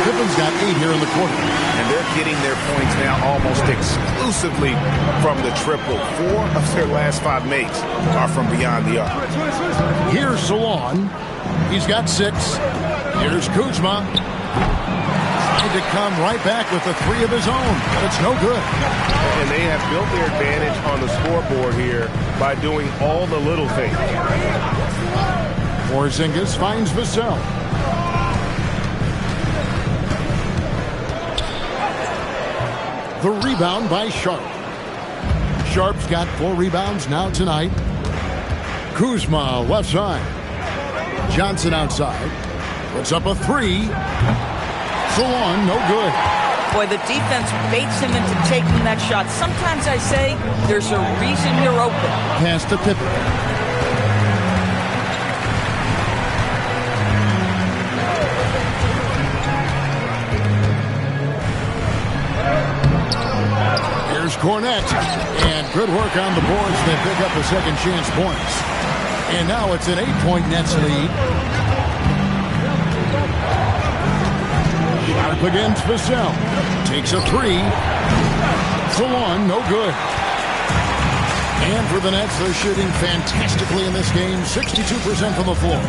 S1: Pippen's got 8 here in the quarter.
S2: And they're getting their points now almost exclusively from the triple. 4 of their last 5 makes are from beyond the arc.
S1: Here's Salon. He's got 6. Here's Kuzma. Trying to come right back with the 3 of his own, but it's no good.
S11: And they have built their advantage on the scoreboard here by doing all the little things.
S1: Porzingis finds Vassell. The rebound by Sharp. Sharp's got 4 rebounds now tonight. Kuzma left side. Johnson outside. Puts up a 3. Salon, no good.
S3: Boy, the defense baits him into taking that shot. Sometimes I say there's a reason you're open.
S1: Pass to Pippen. Here's Cornette. And good work on the boards. They pick up the second chance points. And now it's an 8-point Nets lead. Sharp against Vassell. Takes a 3. Salon, no good. And for the Nets, they're shooting fantastically in this game. 62% from the floor.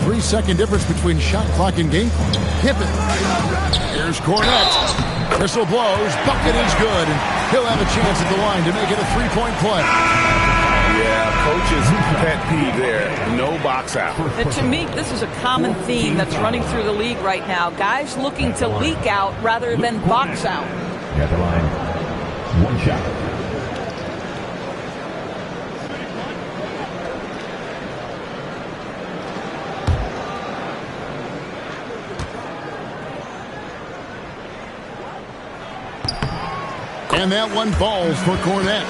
S1: 3-second difference between shot clock and game clock. Pippen. Here's Cornette. Whistle blows. Bucket is good. And he'll have a chance at the line to make it a 3-point play.
S11: Yeah, coach's pet peeve there. No box out.
S3: And to me, this is a common theme that's running through the league right now. Guys looking to leak out rather than box out.
S5: At the line, 1 shot.
S1: And that one falls for Cornette.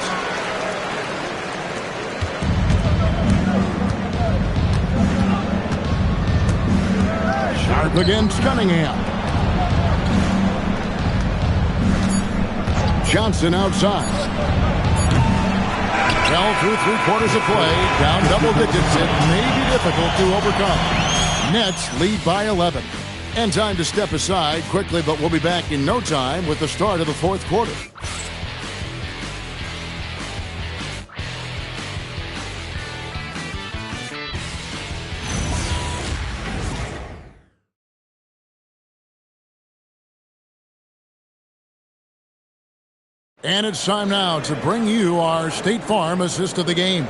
S1: Sharp against Cunningham. Johnson outside. Fell through 3/4 of play. Down double digits. It may be difficult to overcome. Nets lead by 11. And time to step aside quickly, but we'll be back in no time with the start of the 4th quarter. And it's time now to bring you our State Farm assist of the game.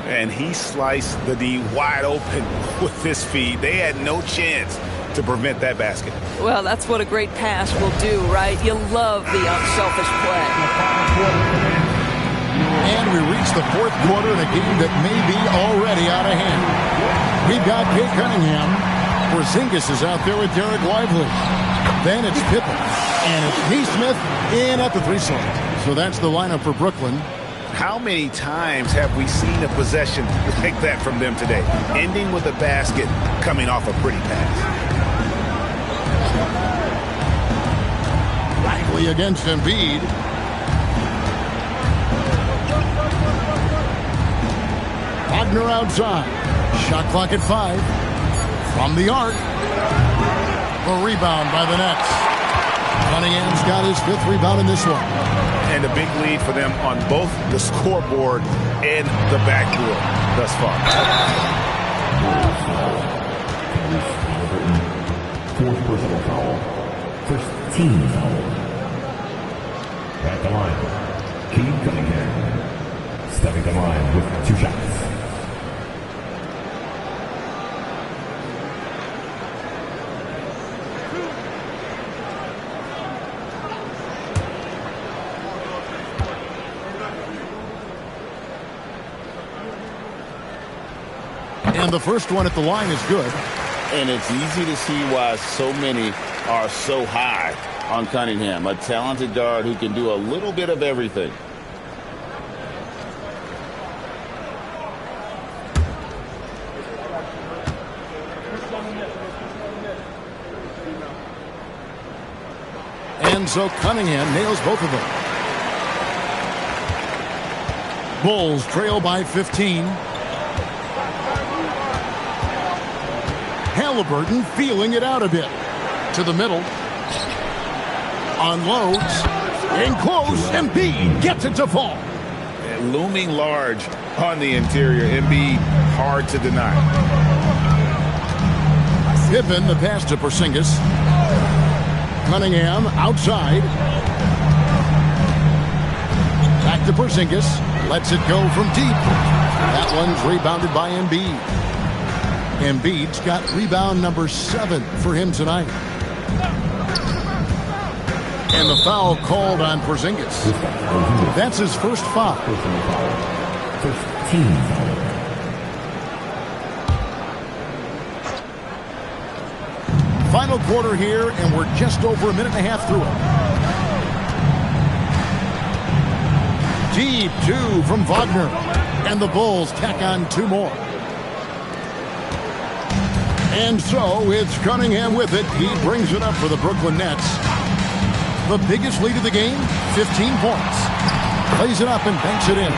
S2: And he sliced the D wide open with this feed. They had no chance to prevent that basket.
S3: Well, that's what a great pass will do, right? You love the unselfish play.
S1: And we reach the 4th quarter in a game that may be already out of hand. We've got Kate Cunningham. Porzingis is out there with Derek Lively. Then it's Pippen. And it's Nesmith in at the 3 slot. So that's the lineup for Brooklyn.
S2: How many times have we seen a possession like that from them today? Ending with a basket, coming off a pretty pass.
S1: Lively against Embiid. Wagner outside. Shot clock at 5. From the arc. A rebound by the Nets. Cunningham's got his 5th rebound in this one.
S2: And a big lead for them on both the scoreboard and the backboard thus far.
S5: 4th personal foul. 1st team foul. At the line, Kate Cunningham. Stepping the line with 2 shots.
S1: And the first one at the line is good.
S2: And it's easy to see why so many are so high on Cunningham, a talented guard who can do a little bit of everything.
S1: And so Cunningham nails both of them. Bulls trail by 15. Halliburton feeling it out a bit. To the middle. Unloads. In close. Embiid gets it to fall.
S2: And looming large on the interior. Embiid hard to deny.
S1: Pippen the pass to Porzingis. Cunningham outside. Back to Porzingis. Lets it go from deep. That one's rebounded by Embiid. Embiid's got rebound number 7 for him tonight. And the foul called on Porzingis. That's his first foul.
S5: First team foul.
S1: Final quarter here, and we're just over a minute and a half through it. Deep 2 from Wagner. And the Bulls tack on 2 more. And so it's Cunningham with it. He brings it up for the Brooklyn Nets. The biggest lead of the game, 15 points. Plays it up and banks it in.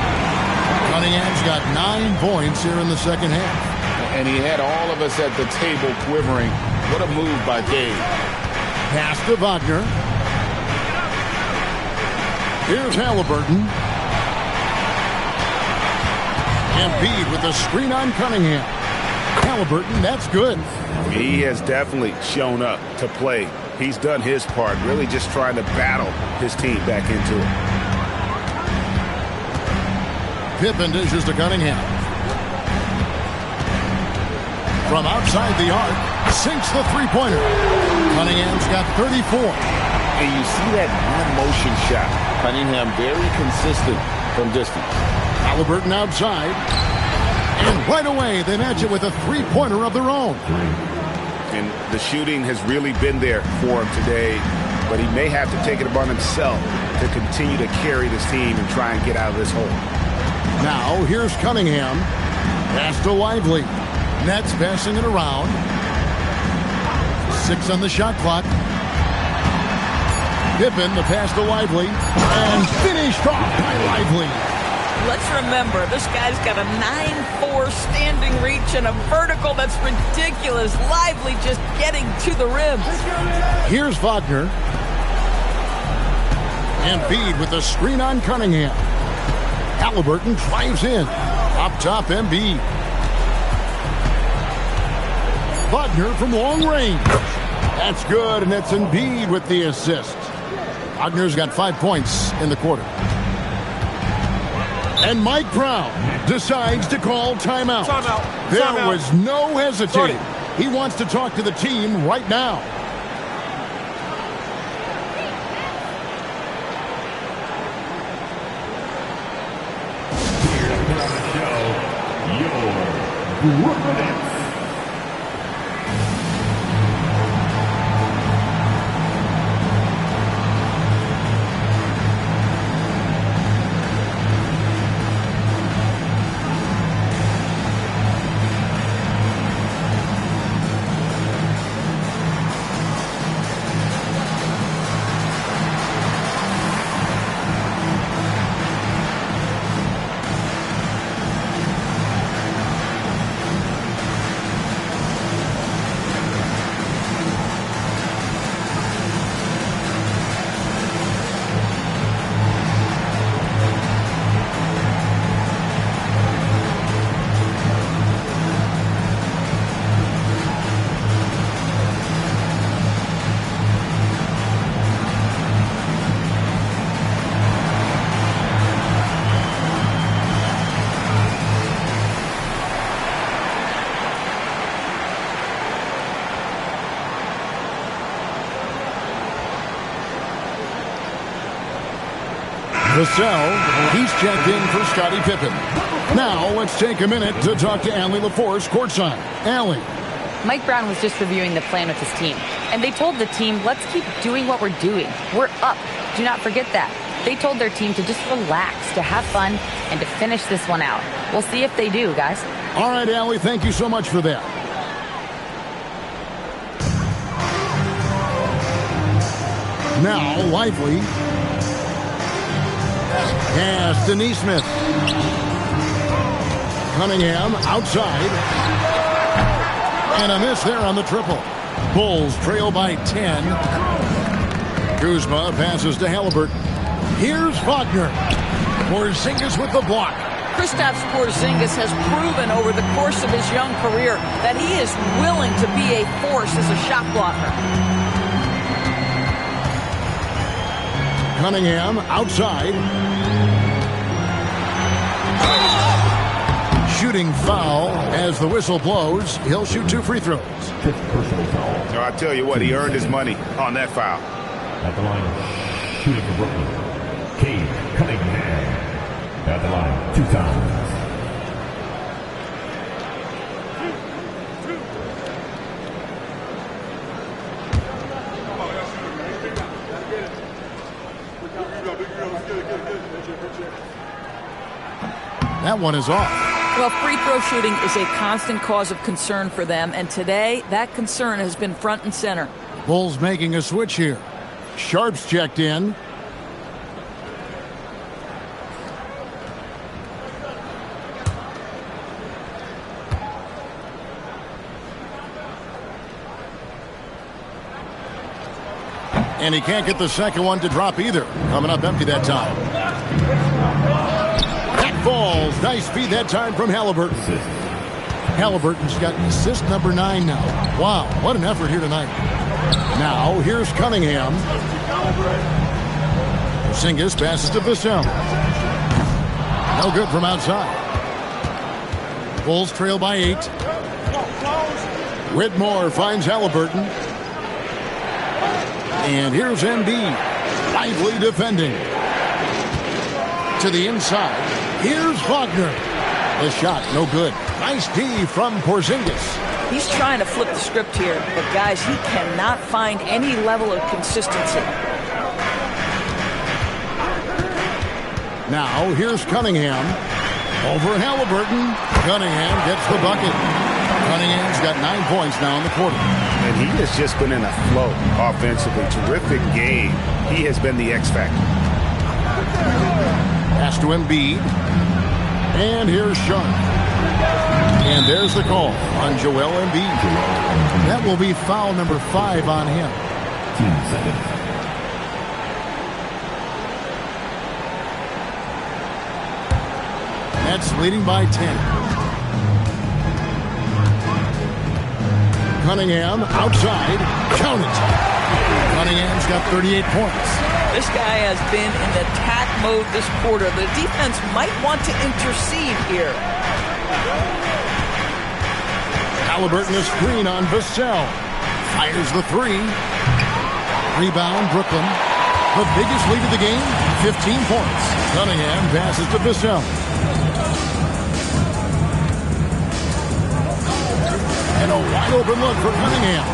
S1: Cunningham's got 9 points here in the second half.
S2: And he had all of us at the table quivering. What a move by Dave.
S1: Pass to Wagner. Here's Halliburton. Embiid with the screen on Cunningham. Halliburton, that's good.
S2: He has definitely shown up to play. He's done his part, really just trying to battle his team back into it.
S1: Pippen dishes to Cunningham. From outside the arc, sinks the three-pointer. Cunningham's got 34.
S2: And you see that one-motion shot. Cunningham very consistent from distance.
S1: Halliburton outside. And right away, they match it with a three-pointer of their own.
S2: And the shooting has really been there for him today, but he may have to take it upon himself to continue to carry this team and try and get out of this hole.
S1: Now, here's Cunningham. Pass to Lively. Nets passing it around. 6 on the shot clock. Pippen, the pass to Lively. And finished off by Lively.
S3: Let's remember, this guy's got a 9'4" standing reach and a vertical that's ridiculous. Lively just getting to the rim.
S1: Here's Wagner. Embiid with the screen on Cunningham. Halliburton drives in. Up top, Embiid. Wagner from long range. That's good, and it's Embiid with the assist. Wagner's got 5 points in the quarter. And Mike Brown decides to call timeout. There was no hesitating. He wants to talk to the team right now.
S5: Here to put on the show, your Brooklyn Nets.
S1: Vassell, he's checked in for Scottie Pippen. Now let's take a minute to talk to Allie LaForce courtside. Allie.
S4: Mike Brown was just reviewing the plan with his team. And they told the team, let's keep doing what we're doing. We're up. Do not forget that. They told their team to just relax, to have fun, and to finish this one out. We'll see if they do, guys.
S1: All right, Allie, thank you so much for that. Now, Lively. Pass to Neesmith. Cunningham outside. And a miss there on the triple. Bulls trail by 10. Kuzma passes to Halliburton. Here's Wagner. Porzingis with the block.
S3: Kristaps Porzingis has proven over the course of his young career that he is willing to be a force as a shot blocker.
S1: Cunningham outside. Shooting foul as the whistle blows. He'll shoot 2 free throws.
S2: So I tell you what, he earned his money on that foul.
S5: At the line, shooting for Brooklyn, Cade Cunningham. At the line, 2 times.
S1: That one is off.
S3: Well, free throw shooting is a constant cause of concern for them, and today that concern has been front and center.
S1: Bulls making a switch here. Sharp's checked in. And he can't get the second one to drop either. Coming up empty that time. That falls. Nice feed that time from Halliburton. Halliburton's got assist number 9 now. Wow, what an effort here tonight. Now, here's Cunningham. Porzingis passes to Vassell. No good from outside. Bulls trail by 8. Whitmore finds Halliburton. And here's Embiid. Lively defending. To the inside. Here's Wagner. The shot, no good. Nice D from Porzingis.
S3: He's trying to flip the script here, but guys, he cannot find any level of consistency.
S1: Now, here's Cunningham. Over Halliburton. Cunningham gets the bucket. Cunningham's got 9 points now in the quarter.
S2: And he has just been in a flow offensively. Terrific game. He has been the X factor.
S1: Pass to Embiid. And here's Sharp. And there's the call on Joel Embiid. That will be foul number 5 on him.
S5: 2 seconds.
S1: Nets leading by 10. Cunningham outside. Count it. Cunningham's got 38 points.
S3: This guy has been in attack mode this quarter. The defense might want to intercede here.
S1: Halliburton a screen on Vassell. Fires the 3. Rebound, Brooklyn. The biggest lead of the game, 15 points. Cunningham passes to Vassell. And a wide open look for Cunningham.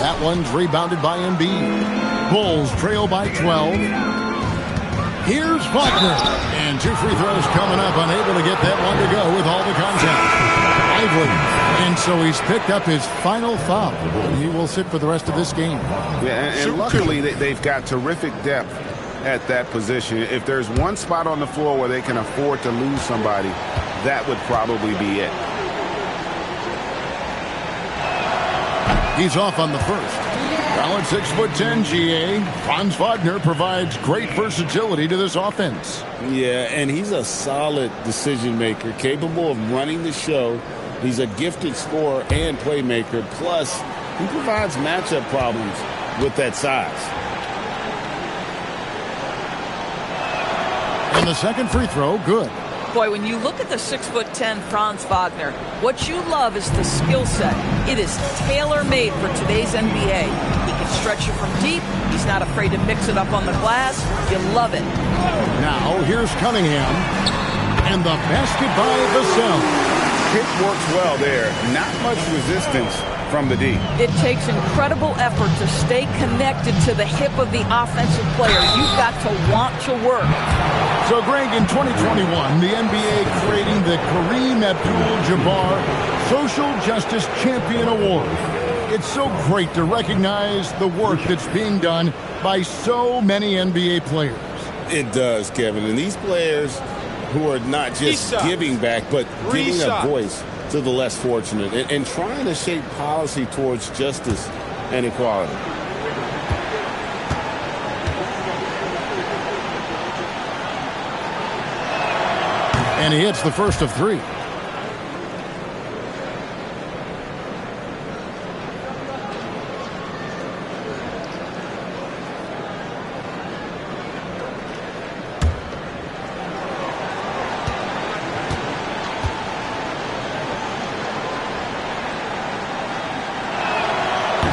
S1: That one's rebounded by Embiid. Bulls trail by 12. Here's Wagner. And 2 free throws coming up. Unable to get that one to go with all the contact. Lively. And so he's picked up his final foul. He will sit for the rest of this game.
S2: Yeah, and luckily they've got terrific depth at that position. If there's one spot on the floor where they can afford to lose somebody, that would probably be it.
S1: He's off on the first. Well, at 6'10", GA, Franz Wagner provides great versatility to this offense.
S12: Yeah, and he's a solid decision maker, capable of running the show. He's a gifted scorer and playmaker. Plus, he provides matchup problems with that size.
S1: And the second free throw, good.
S3: Boy, when you look at the 6'10" Franz Wagner, what you love is the skill set. It is tailor-made for today's NBA. He can stretch you from deep. He's not afraid to mix it up on the glass. You love it.
S1: Now, here's Cunningham. And the basket by Vassell.
S2: Pick works well there. Not much resistance from the D.
S3: It takes incredible effort to stay connected to the hip of the offensive player. You've got to want to work.
S1: So, Greg, in 2021, the NBA creating the Kareem Abdul-Jabbar Social Justice Champion Award. It's so great to recognize the work that's being done by so many NBA players.
S12: It does, Kevin. And these players who are not just giving back, but giving a voice to the less fortunate and trying to shape policy towards justice and equality.
S1: And he hits the first of three.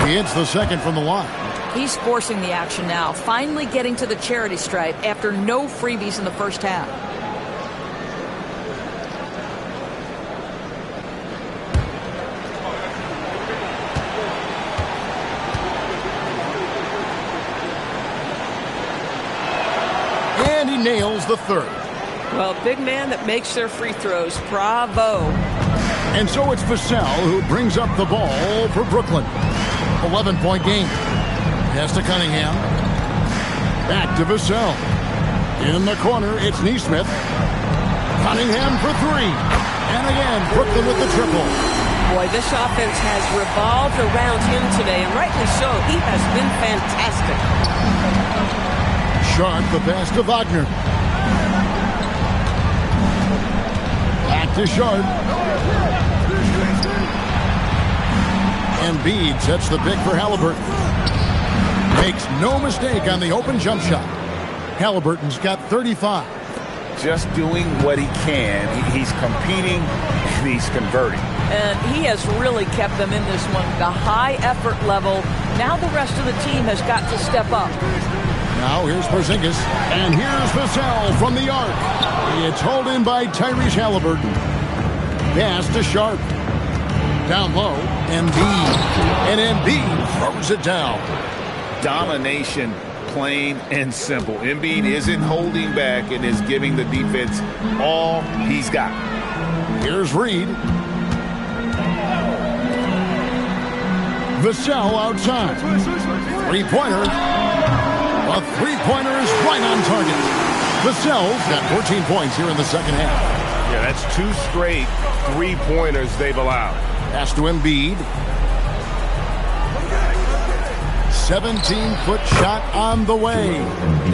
S1: He hits the second from the line.
S3: He's forcing the action now, finally getting to the charity stripe after no freebies in the first half.
S1: And he nails the third.
S3: Well, big man that makes their free throws. Bravo.
S1: And so it's Vassell who brings up the ball for Brooklyn. 11-point game. Pass to Cunningham. Back to Vassell. In the corner, it's Neesmith. Cunningham for three. And again, Brooklyn with the triple.
S13: Boy, this offense has revolved around him today, and rightly so. He has been fantastic.
S1: Sharp, the pass to Wagner. Back to Sharp. Embiid sets the pick for Halliburton. Makes no mistake on the open jump shot. Halliburton's got 35.
S2: Just doing what he can. He's competing and he's converting.
S3: And he has really kept them in this one. The high effort level. Now the rest of the team has got to step up.
S1: Now here's Porzingis. And here's Vassell from the arc. It's hauled in by Tyrese Halliburton. Pass to Sharp. Down low, Embiid. And Embiid throws it down.
S2: Domination, plain and simple. Embiid isn't holding back and is giving the defense all he's got.
S1: Here's Reed. Vassell outside. Three-pointer. A three-pointer is right on target. Vassell's got 14 points here in the second half.
S11: Yeah, that's two straight three-pointers they've allowed.
S1: Pass to Embiid. 17-foot shot on the way.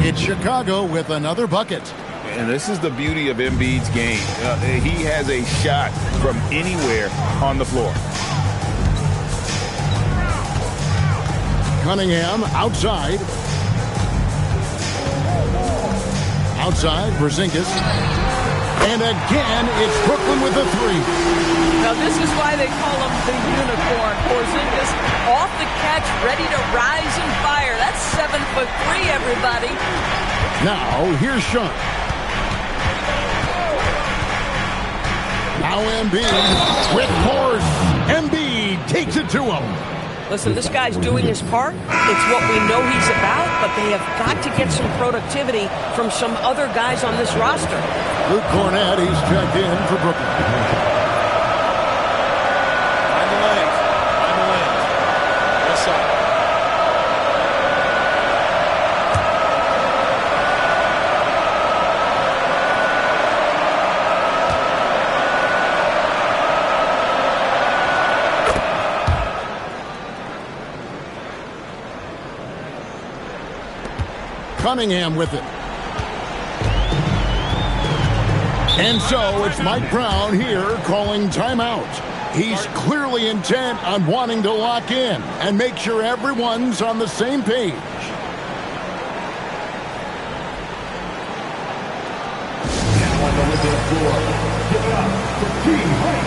S1: It's Chicago with another bucket.
S2: And this is the beauty of Embiid's game. He has a shot from anywhere on the floor.
S1: Cunningham outside. Outside, Porzingis. And again, it's Brooklyn with a three.
S3: Now, this is why they call him the unicorn. Porzingis off the catch, ready to rise and fire. That's 7'3", everybody.
S1: Now, here's Sean. Now Embiid with force. Embiid takes it to him.
S13: Listen, this guy's doing his part. It's what we know he's about, but they have got to get some productivity from some other guys on this roster.
S1: Luke Cornett, he's checked in for Brooklyn.
S6: Find the lanes. Yes, sir.
S1: Cunningham with it. And so it's Mike Brown here calling timeout. He's clearly intent on wanting to lock in and make sure everyone's on the same page.
S5: Now on the Olympic floor, give it up for King Mike.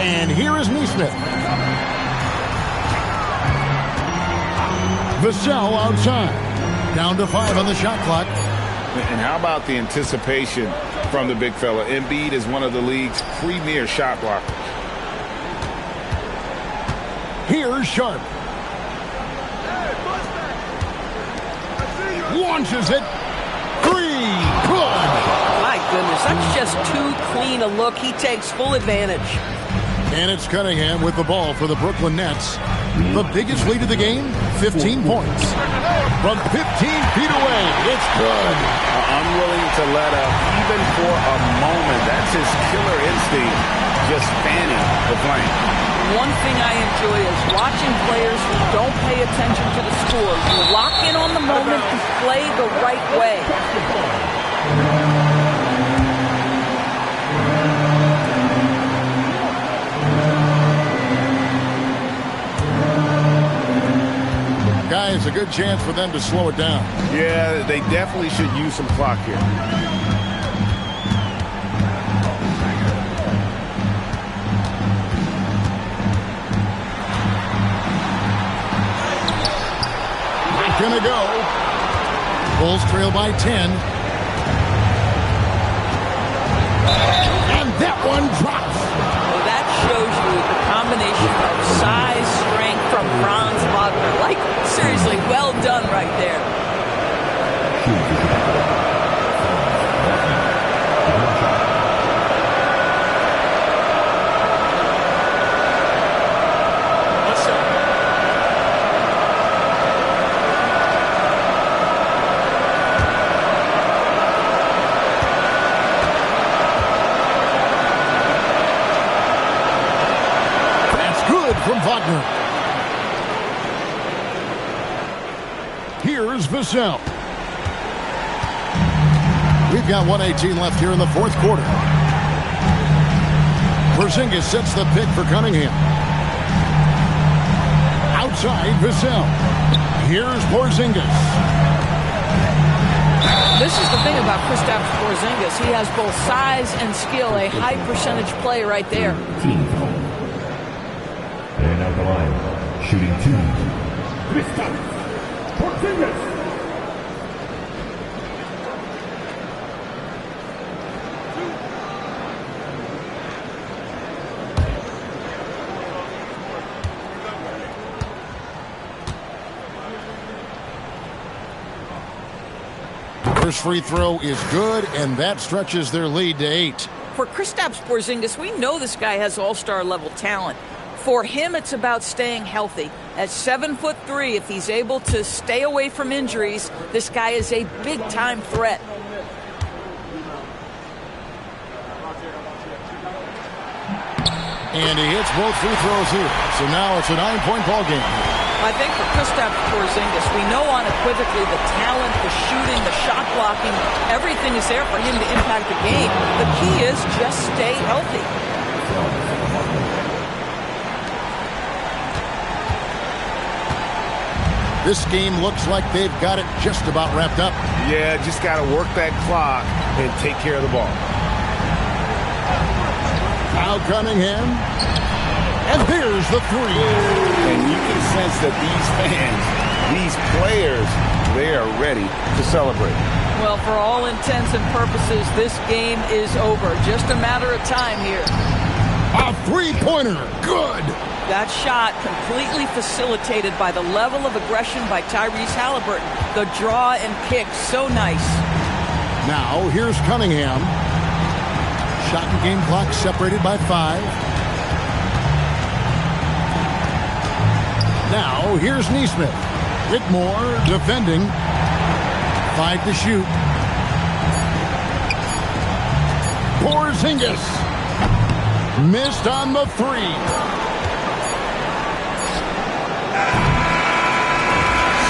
S1: And here is Neesmith. Vassell outside. Down to 5 on the shot clock.
S2: And how about the anticipation from the big fella? Embiid is one of the league's premier shot blockers.
S1: Here's Sharp. Launches it. 3. Good.
S13: My goodness, that's just too clean a look. He takes full advantage.
S1: And it's Cunningham with the ball for the Brooklyn Nets. The biggest lead of the game, 15 points. From 15 feet away, it's good.
S2: Unwilling to let up, even for a moment. That's his killer instinct, just fanning the flame.
S3: One thing I enjoy is watching players who don't pay attention to the score. You lock in on the moment and play the right way.
S1: Guys, a good chance for them to slow it down.
S2: Yeah, they definitely should use some clock here.
S1: Not gonna go. Bulls trail by 10. And that one drops.
S3: Well, that shows you the combination of size, strength from Franz Wagner. Like, seriously, well done right there.
S1: From Wagner. Here's Vassell. We've got 1:18 left here in the fourth quarter. Porzingis sets the pick for Cunningham. Outside, Vassell. Here's Porzingis.
S3: This is the thing about Kristaps Porzingis. He has both size and skill, a high percentage play right there.
S5: And out the line, shooting 2. Kristaps Porzingis.
S1: First free throw is good, and that stretches their lead to 8.
S3: For Kristaps Porzingis, we know this guy has all-star level talent. For him, it's about staying healthy. At 7'3", if he's able to stay away from injuries, this guy is a big-time threat.
S1: And he hits both free throws here. So now it's a 9-point ball game.
S3: I think for Kristaps Porzingis, we know unequivocally the talent, the shooting, the shot blocking, everything is there for him to impact the game. The key is just stay healthy.
S1: This game looks like they've got it just about wrapped up.
S2: Yeah, just got to work that clock and take care of the ball.
S1: Now Cunningham. And here's the 3.
S2: And you can sense that these fans, these players, they are ready to celebrate.
S3: Well, for all intents and purposes, this game is over. Just a matter of time here.
S1: A 3-pointer. Good.
S3: That shot completely facilitated by the level of aggression by Tyrese Halliburton. The draw and kick, so nice.
S1: Now, here's Cunningham. Shot and game clock separated by 5. Now, here's Neesmith. Whitmore defending. 5 to shoot. Porzingis. Missed on the 3.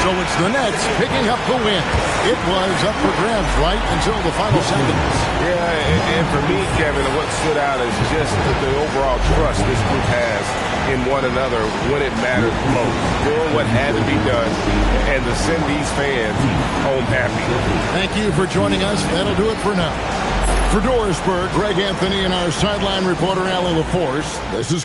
S1: So it's the Nets picking up the win. It was up for grabs right until the final seconds.
S11: Yeah, and for me, Kevin, what stood out is just the overall trust this group has in one another when it mattered most. Doing what had to be done and to send these fans home happy.
S1: Thank you for joining us. That'll do it for now. For Dorisburg, Greg Anthony and our sideline reporter, Alan LaForce, this is